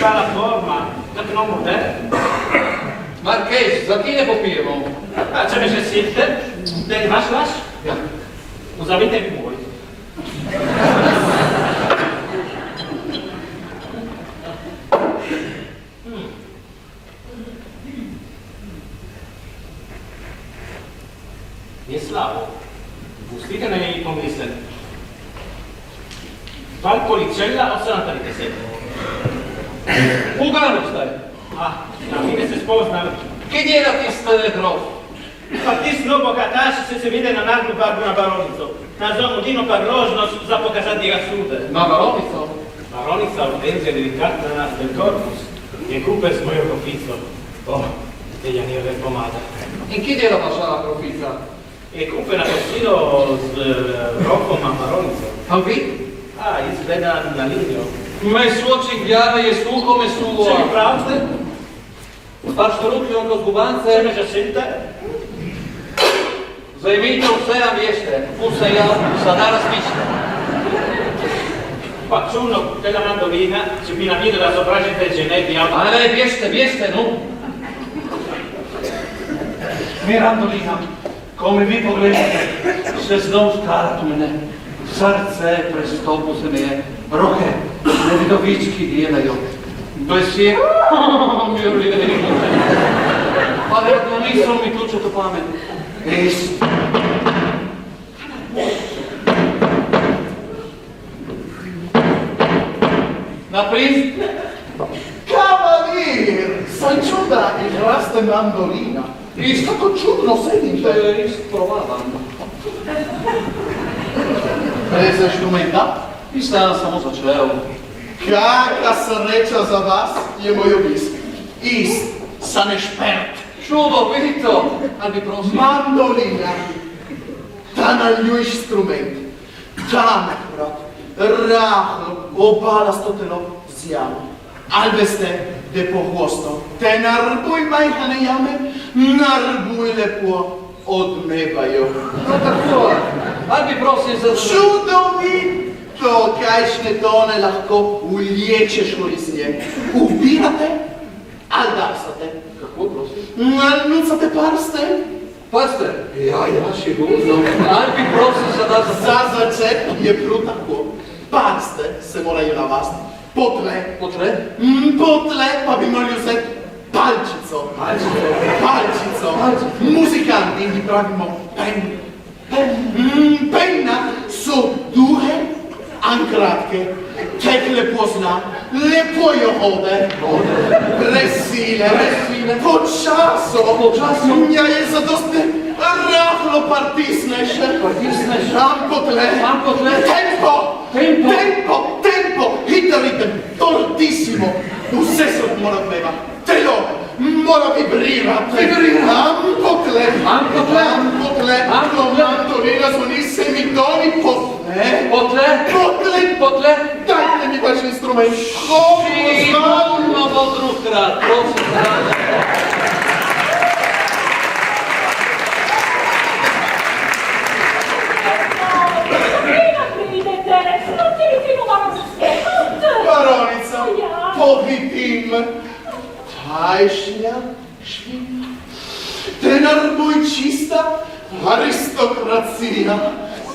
Pala forma. Tako no model. Marquez, za ti ne popijemo. A če me že silite? Da je vaš vaš? Ja. Vzavite mi moj. Je slavo. Pustite me i pomislen. Val policella o sanatarite se? Ugano staj. Na mine se spoznali. Kje djela ti stane grof? Pa ti sno bogataši se vide na naglu barbu na baronico. Na zomu dino par ložnost za pokazati ga sude. Na baronico? Baronica Hortenzia delicata del corpus je kupe s mojom groficom. Te ja nije uvek pomada. In kje djela vaša grofica? Je kupe na kosilo s rofom a baronicom. A vi? Izgleda na liniju. Me suoči gljava je suho me suvo. Če mi pravite? Baš ruki oko Če zgubance. me že silite? Zajmite vse ja vješte. Vse ja sada razmišljam. Pa čuno della mandolina, če bi nam da zobražite ženebi, A ne, vješte, no. Mirandolina, ko me vi pogledate, se znov skalati u mene. Srce prestopu se me je, roke nevidovički djelaju. Besje, pa vedno nisam mi tuče to pamet. Naprijed. Cavalier, sai čuda i raste mandolina. I tako čudno sedite. Isprobavam. Preze instrumenta? I stan samo začel. Kakva sreća za vas je moj obisk. Ist, sa nešpert. Čudovito, ali bi prosim. Mandolina. Ta na nju instrument. Tamek, brat. Rahl, obalastotelo zjamo. Albeste de pohvosto. Te narbuj majhane jame, narbuj lepo odmevaju. No tako, ali bi prosim za... Čudovito, kajšne tone lahko ulječeš iz nje. Ubirate, ali darsate. Kako prosim? Nucate parste. Paste, ja, sigurno. Ali bi prosim sada za... Za začep je prav tako. Parste se morajo navasti. Potle. Potre? Potle pa bi morali vzeti palčico. Palčico. Muzikanti mi pravimo penna su duhe ankratke, tekle pozna, lepo jo hode, resile, počaso, ja je zadostne rahlo partisneše, ampotle, tempo, hiteritem, tortissimo, vse se mora peva, telo, mora vibrirati, ampotle, mandolina zvoni semitoni, potle, dajte mi vaš instrument, Idemo bo drugkrat, prosim. Baronica, pohitim, tajšnja švinja, tenar bojčista, aristokracija,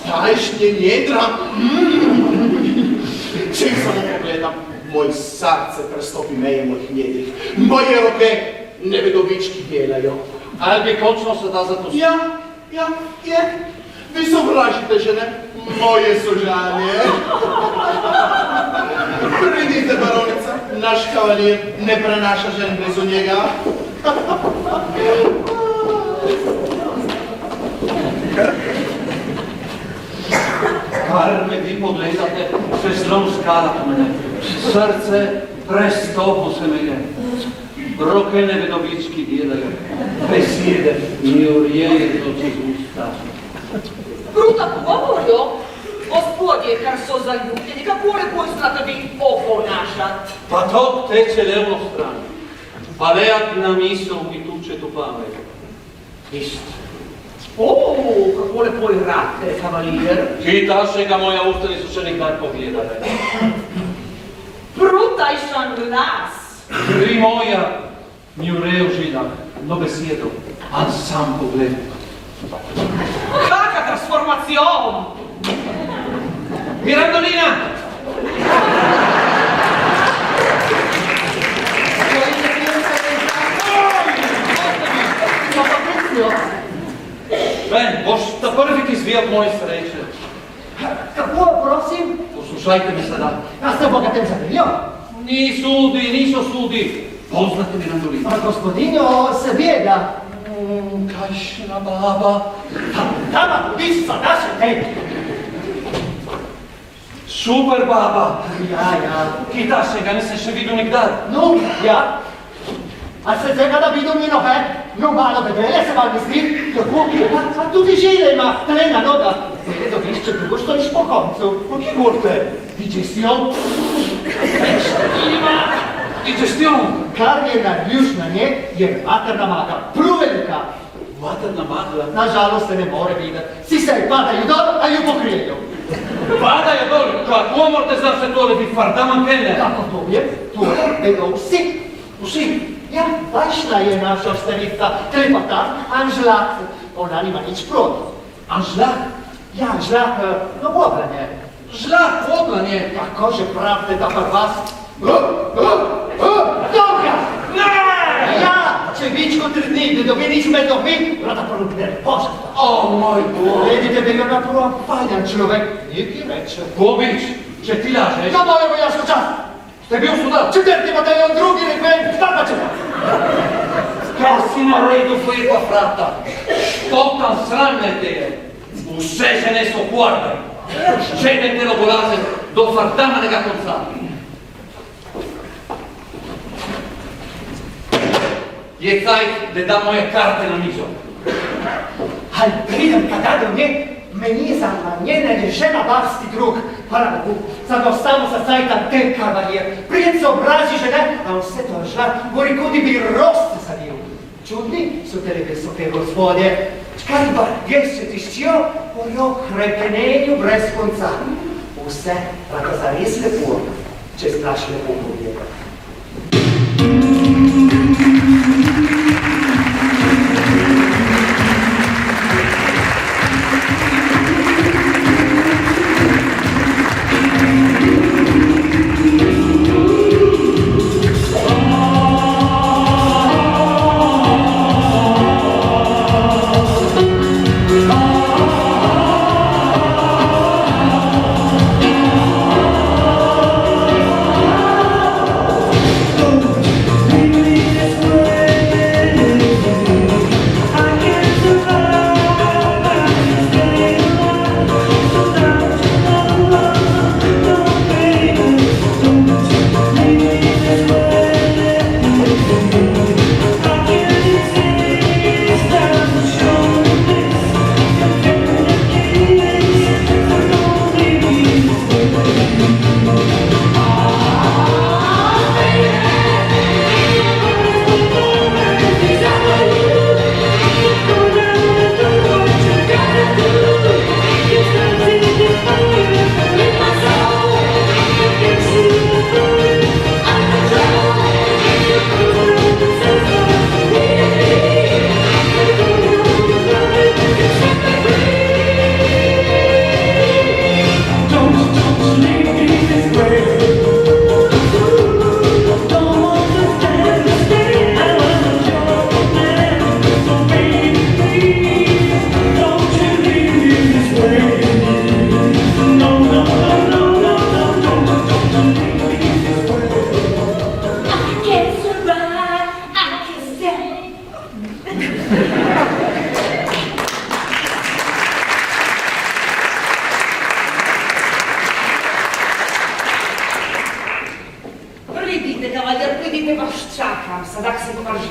tajšnje njedra, Čim samo pogledam, moj srce prestopi meje mojih njedrih, moje roke nevedovički djelajo. Ali bi končno se da zato... Ja, vi sovražite žene, moje sužanje. Pridite, baronica, naš kavalier ne prenaša žen blizu njega. Kar me vi pogledate, se zelo skalate mene. Srce prestopu se me je. Roke nevedovički djelajo. Besede mi urjejo čez usta. Bruta govorio, gospodje, kar so zaljubljeni, kako lepo znate vi oponašat. Pa to teče levo stran. Pa lejak na misel mi tuče tu pamet. Ist. Kako lepo igrate, kavalier. Ti tašega moja usta nisu še nikdar pogledale. Brutajšan glas. Kri moja mi urejo žilah, no besedo, a sam pogled. Kakva transformacion! Mirandolina! Ben, boš ta prvi ti zvijat moje sreče. Kako, prosim? Poslušajte me sada. Jaz se bogatem zadeljo. Niso sudi. Poznate Mirandolina. Pa gospodinjo, seveda. Kajšna baba. Dama, pisa, naše, ej. Super baba. Ja. Ki tašega nisem še videl nikdar. No, ja. A se tega da vidim njeno, he? No, malo bedele se vam misli, kako pa tudi žile ima, trena noga. Edo, višče, drugo stojiš po koncu. Po kje govorite? Digestión. Digestión. Kar je naključna nje, je materna maga, pruvelika. Materna magla. Nažalost se ne more videti. Vsi se padajo dol, a ju pokrijejo. Padajo dol, kako morate znam se tole biti fardaman kene? Kako to je? To vedo vsi. Vsi. Ja, vašna je naša starica, trepata, Anžlak. Ona nima nič proti. Anžlak? Ja, Anžlak, no podlanje. Žlak, podlanje. Tako že pravite, da pa vas... Dolga! Ne! Ja, če vičko 3 dni ne dobi nič med nohmi, vrata polubne, požata. O, moj Bog. Vedite, da je ona prva paljan človek, neki reče. Bobič, če ti lažeš. Za mojo vojaško čast! Ste bil sudar? 4. bataljon, 2. rekven, šta pa če? Kaj si naredil tvojega frata? Potan sramne te je. Vse žene so guarde. Žene te logolaze do fardamanega konca. Je kaj, da da moje karte na mizo. Ali pridem tada do nje, meni za njene je žena barski drug. Hvala Bogu, sad ostamo sa sajta ten kavalier. Prijet se obrazi žene, a vse to žla, gori kudi bi rost zadil. Čudni su tele visoke gospodje. Kaj pa gest se tiščijo, pojo hrepenenju brez konca. Vse pa da zares lepo, če znaš lepo povedati.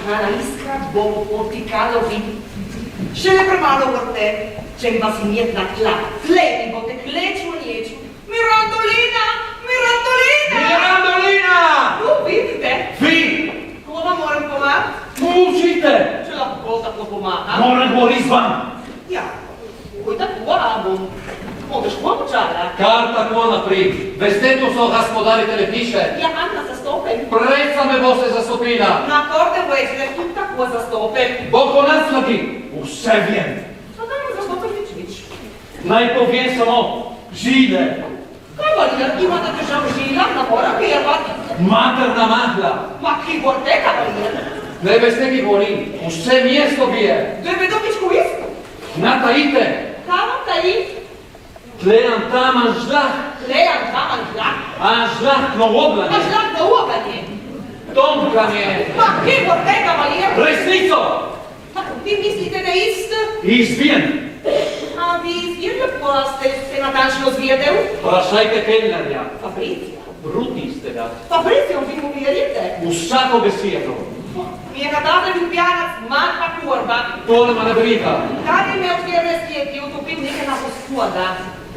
Hrana iskrat bomo potikalovi. Še ne premalo vrte, čem vas imjet na tla. Tleti bote kleču nječu. Mirandolina! Mirandolina! Mirandolina! Tu vidite? Vi! Ko vam moram pomagati? Učite! Če lahko tako pomaga. Moram go izvan. Ja, koji tako bom. Možeš pomočala. Kar tako naprej. Veste, tu so gospodari telepiše. Ja, Anna zastopem. Preca me bo se zastopila. Na korde vojsle tu tako zastopem. Boko nas slagi. Vse vjem. A da ne zastopem nič. Naj poviem samo žile. Kavalier, imate držav žila, na mora pjevat. Materna mahla. Ma ki borte, kavalier. Ne veste, ki govorim. Vse mjesto bije. Deve dobičku istu. Natajite. Kavam taji? Tlejan taman žlah. Lejam kaman žlak. A žlah A knovoblanje. žlak da uoganje. Tomkanje. Ma ki borte, kavalier. Resnico. Vi mislite da ist? Izvijem. A vi izvjerno pola ste se natančno zvijedel? Prašajte kelnerja. Fabrizio. Bruti ste ga. Fabrizio, vi mu vjerite? Vsako besedo. Mi je nadavljen ljubljanac, manjka kurba. Tole ma ne briga. Kad je me otvjerne stjeti utopil nekaj na gospoda?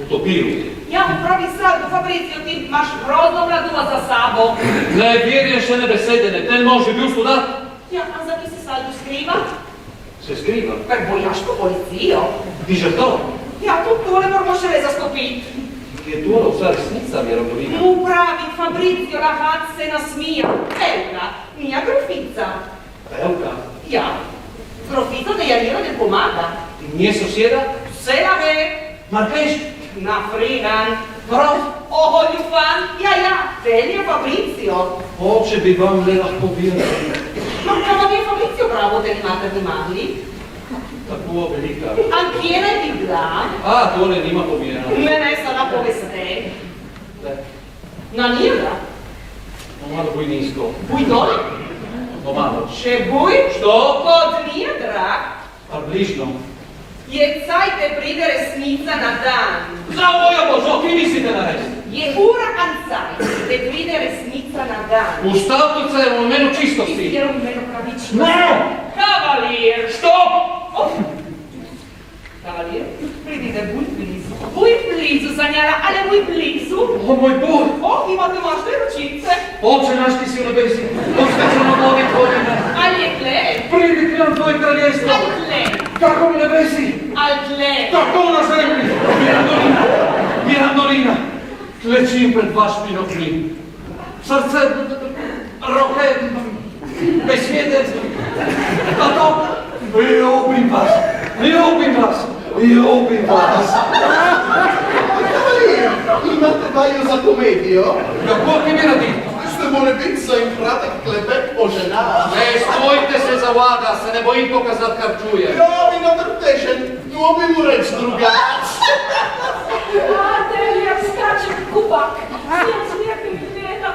Utopil. Ja mu pravi saldo, Fabrizio, ti imaš grozno mladula za sabo. Ne vjerujem še ne besedene. Ten mož je bil studat. Ja, a za ki se saldo skriva? Se skriva. Per bojaško policijo. Diže to. Ja, tu tole moramo še le zastopiti. Je tole vsa resnica, Mirandolina. Mu pravi, Fabrizio, rahat se nasmija. Pevka, nija grofica. Pevka. Ja, grofica da Janira ne pomaga. Nije sosjeda? Vse la ve. Markeš? Na frigan. Prav. Oho, ljufan, ja, tel je Fabrizio. Oče bi vam le lahko vjeril. Ma kama je Fabrizio bravo te imate v magli? Tako velika. Anche ne vidla? A, tole nima pomjena. Ne, sada poveste. Ne. Na nira? No malo boj nisko. Buj dole? No malo. Še buj? Što? Pod nidra? Pa bližno. Je cajte pride resnica na dan. Za moja Božo, ki mislite na res? Je ura ancaj, te pride resnica na dan. U stavtuce je u menu čistosti. Izvjeru meno pravično. Ne! Kavalier! Stop! Oh. Kavalier, pridite buj blizu, Sanjara, ale buj blizu. O moj Bog! Oh, imate mašte ručice. Oče naš ti si u nebesi, posvećeno novi tvojime. Ali je tle? Pridi k nam tvoje kraljestvo. Al tle? Kako u nebesi, Al tle? tako na zemlji. Mirandolina, Mirandolina, klečim pred vaš minoklim. Srce, roke, besjede, tato, ljubim vas, ljubim vas, ljubim vas. Cavalier, imate vaju za komedijo? Kako ti mi radi? Ste more biti za im kratek klepet o žena. Ne spojte se za vaga, se ne bojim pokazat kar čujem. Ja, vi natrptešen, to bi mu reč drugač. Adelija skače kubak. Slijepi gleda.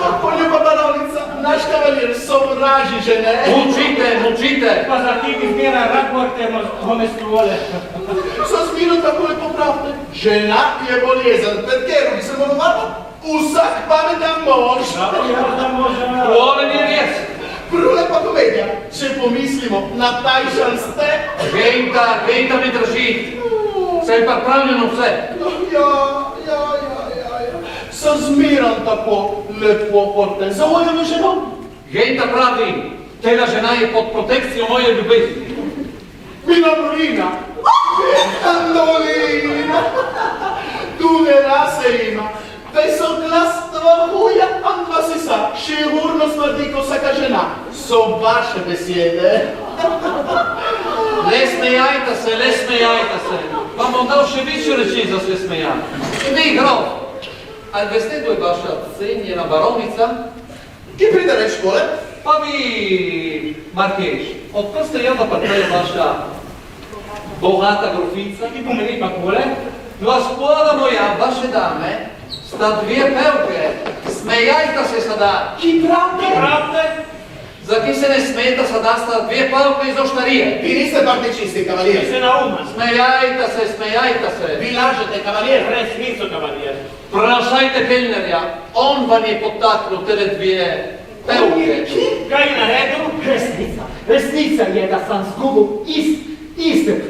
Kako ljuba baronica, naš kavalier sovraži žene. Mučite, mučite. Pa za ti izmjena raporte homestruole. So smiro tako lepo pravte. Žena je bolezen, pred kero bi se morovalo vsak pametan mož. Možda može... Tole ni res. Prelepa komedija, če pomislimo, natajšan ste. Gejta me drži. Sem pa pravljeno vse. Ja. So zmeran tako lepo porten. Za mojo ženo? Gejta pravi, tela žena je pod protekcijo moje ljubezni. Mirandolina. Mirandolina. Tu ne rase ima. Te so glas tvoja, Andva si sa, sigurno smrdi ko vsaka žena. So vaše besede. Le smejajta se. Vam bom dal še više reči za sve smejanje. Vi, grof, ali veste, kdo je vaša cenjena baronica? Ki pride reč škole? Pa vi, Markeš, odkud ste jo napatrejo vaša bogata grofica? Ti pomeni pa kole? Gospoda moja, vaše dame, sta dvije pevke. Smejajta se sada. Ki pravde? Pravde? Za ki se ne smeta, sada sta dvije pevke iz oštarije. Vi niste pa čisti, Ti kavalier. se na uma. Smejajta se. Vi lažete, kavalier. Resnico, kavalier. Prašajte kelnerja, on vam je potaknul tele dvije Peuke. Kaj je na redu? Resnica je, da sam zgubil ist.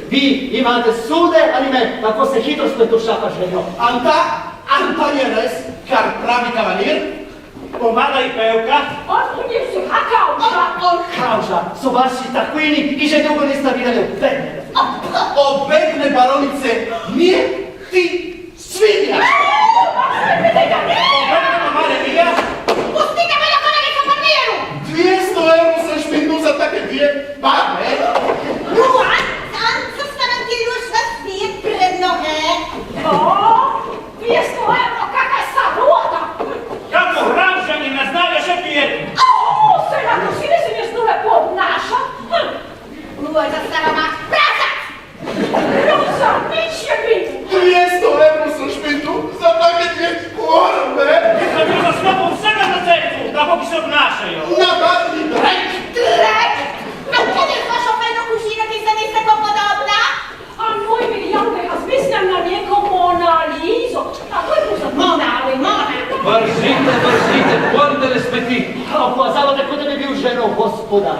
Vi imate sude ali me, tako se hitro spetušapa željo. Anta je res, kar pravi kavalir? Pomagaj pevka. Otkud je vsega kauša? Kauža, su vaši takvini i že dugo niste vidjeli u bedne. Obegne baronice, nije ti svinja! Obegne male mija. Pustite me da kolege kamarnieru! 200 euro sam špindu za take dvije babe. Ruan, sam zostanem ti już was bije pred noge. O, 200 euro, kaka je sarota! Kako hramžani ne znajo še pijeti. O, se na kusine se mi snule podnaša. Ruan za starama prasac! Rosa, neće biti. 200 euro sam špindu za take dvije korbe. Nisam bio za slobom svega na cerku, tako bi se obnašajo. Nagadni drek! Drek! A kiedy jest wasza fajna kusina, ty za jest taką podobna? A mój miliardy, a zmyslam na niego Mona Lizo. A to je muza Mona, ali Mona! Vrzite, buon telespeti. Opoazalo tako da bi bil ženov gospodar.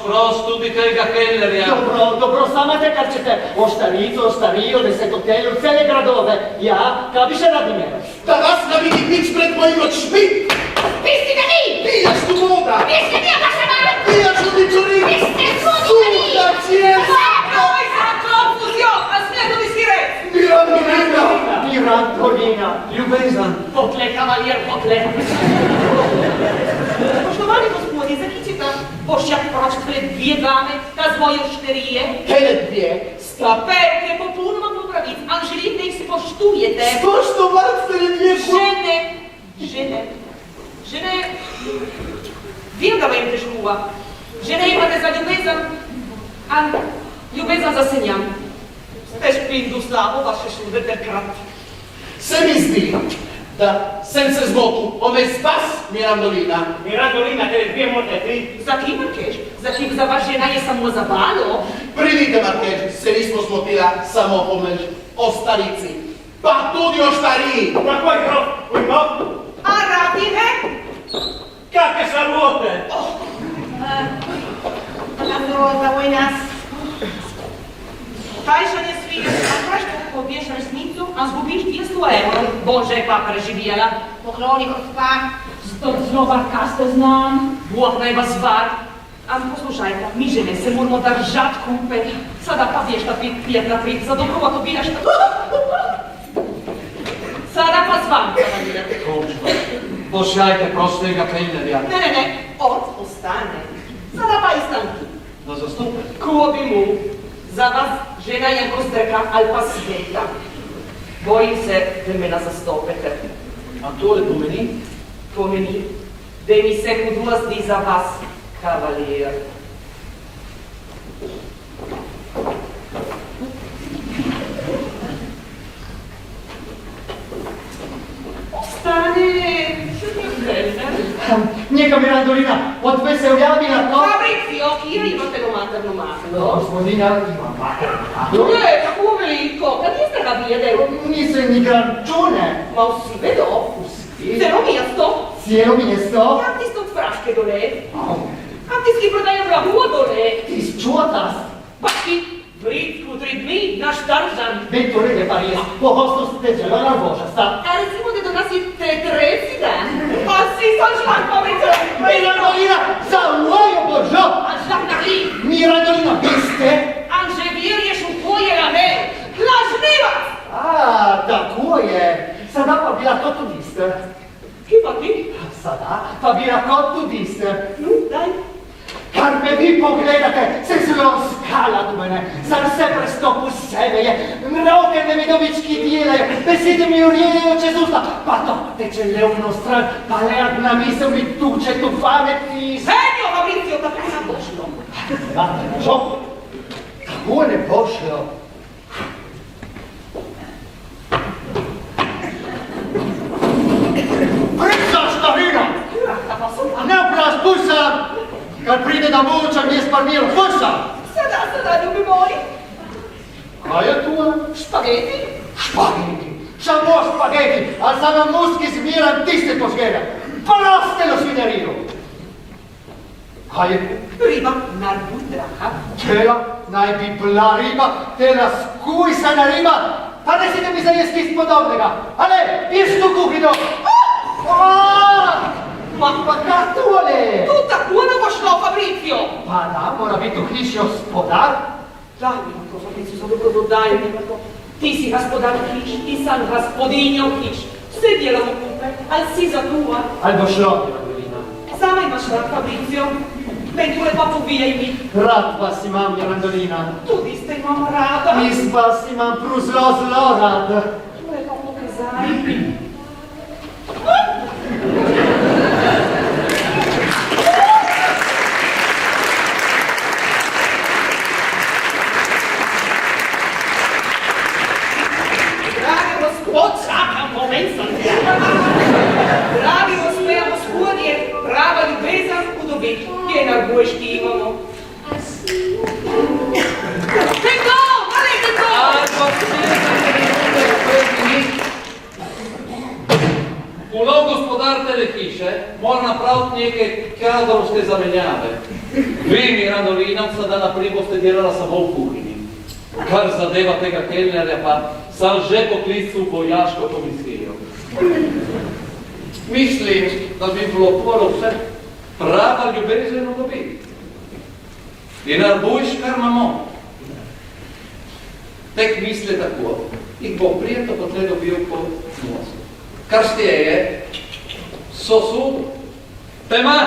Proč, tudi tega kelnerja. Dobro, sama te kar ćete oštarijo, desetotelu, cele gradove. Ja, kaj bi še radim je? Da vas ne vidi nič pred mojim očmi! Pisti da ni! Pijaš tu voda! Pisti da nije vaša mama! Pijaš u ničuri! Pisti sudi da ni! Sudac jest! Oj, za konfuzio, a smijeto mi si reći. Mirandolina. Ljubezan. Potle, kavalier, potle. Poštovani gospodje, zakičite pošjak proč pred dvije dame, ta zvoje šterije. Hele dvije! Pevke, popolnoma po pravic, a želite ih spoštujete. Spoštovat ste li dvije Žene, vem da vam je težko. Žene imate za ljubezen, a ljubezen za senjam. Ste špindu slabo, vaše šudete krat. Se mi zdi, da sem se zmotil, ome spas Mirandolina. Mirandolina, tebe dvije moteti. Za kim, Markež? Za kim za vas žena je samo za balo? Pridite, Markež, se nismo smotila samo pomež o starici, pa tudi o štariji. Kako je grof? Ujmo? A radine? Kakve šarlote? Za moj nas. Tajša ne svije, a kaj što pobiješ resnicu, a zgubiš 200 euro. Bože, pa preživjela. Pokloni gospa. To znova kaste znam. Bog naj vas var. A poslušajte, mi žene se moramo držati kupe. Sada pa vješta pijet naprijed, za dobrova to bijaš. Sada pa zvan, kavalier. Pošljajte proč tega kelnerja. Ne, on ostane. Sada pa i stan ti. Na zastupe. Ko bi mu? Za vas žena je kozdrka, ali pa sveta. Bojim se, da me nas zastopete. A tole pomeni? Pomeni, da mi se hudrosti za vas, kavalier. Ostane, što ti vreme? Njega Mirandolina, odve se ujavi na to. Fabrizio, kje imate do materno maslo? Gospodina ima materno. Ne, tako veliko, kad niste ga vidjeli? Nisam ni grančune. Ma vsi vedo. Celo mjesto. Cijelo mjesto. Jak ti ste od fraške dole? A ti si prodajo blago dole? Ti čuotas. Pa ti, Britku, 3 dni, naš Tarzan. Vettore de Paris, po hostu ste dželana Božasta. A recimo da donosite treci dan. A si sam šlak Fabrizio. Mirandolina, za moju Božo! A šlak na li? Mirandolina, vi ste? Anže vjeruješ u koje rame? Lažnivac! A, tako je. Sada pa bila to tudiste. Kipa ti? Sada pa bila to tudiste. No, daj. Kar me vi pogledate, se zelo skala do mene, zar se prestopu sebe je, roke ne vidovički dijelajo, besede mi urijejo čez usta, pa to teče levno stran, pa leadna misel mi tuče tu pamet i... Senjo, Fabrizio, tako nam pošlo. Znate, Božo, kako ne pošlo? Priča štarina! Ne oprastuj sam! Kad pride da muča mi je sparmijel, pušam! Sada, ljubi moji. A je tu? Špageti? Špageti! Samo špageti! A sam vam muski zmiran tiste požgelja! Prostelo svinjarinu! Kaj je? Riba narbudraha. Tela naj bi bila riba, tela skujsana riba. Pa ne si da mi zajesti iz podobnega. Ale, isto kuhino. Ma pa kaj tole? Tu tako ne bo šlo, Fabrizio. Pa da, mora biti v hiši gospodar. Daj mi to, Fabrizio, za dobro daj mi to. Ti si gospodar hiš, ti sam gospodinjo hiš. Vse delamo skupaj, ali si za tuja. Ali bo šlo, Mirandolina? Sama imaš rad, Fabrizio. Mentule pa pobijaj mi. Rad vas imam, Mirandolina. Tudi ste imam rada. Iz vas imam prav zelo rad. Tule pa pokazaj mi. Dragi gospod, čakam moment sem. Dragi gospodje, prava ljubezen v dobi, kje narbojški imamo. Tengo, ali tengo! Ulov gospodar tele hiše mora napraviti neke kadrovske zamenjave. Vi, Mirandolina, sada naprej boste delala samo v kuhinji. Kar zadeva tega kelnerja, pa sam že poklical vojaško komisijo. Mislim, da bi bilo polo vse prava ljubezen v dobi. In arbujš, kar imamo. Tek misli tako, jih bo prijetno potle dobil po nosu. Kar steje, sosud, tema.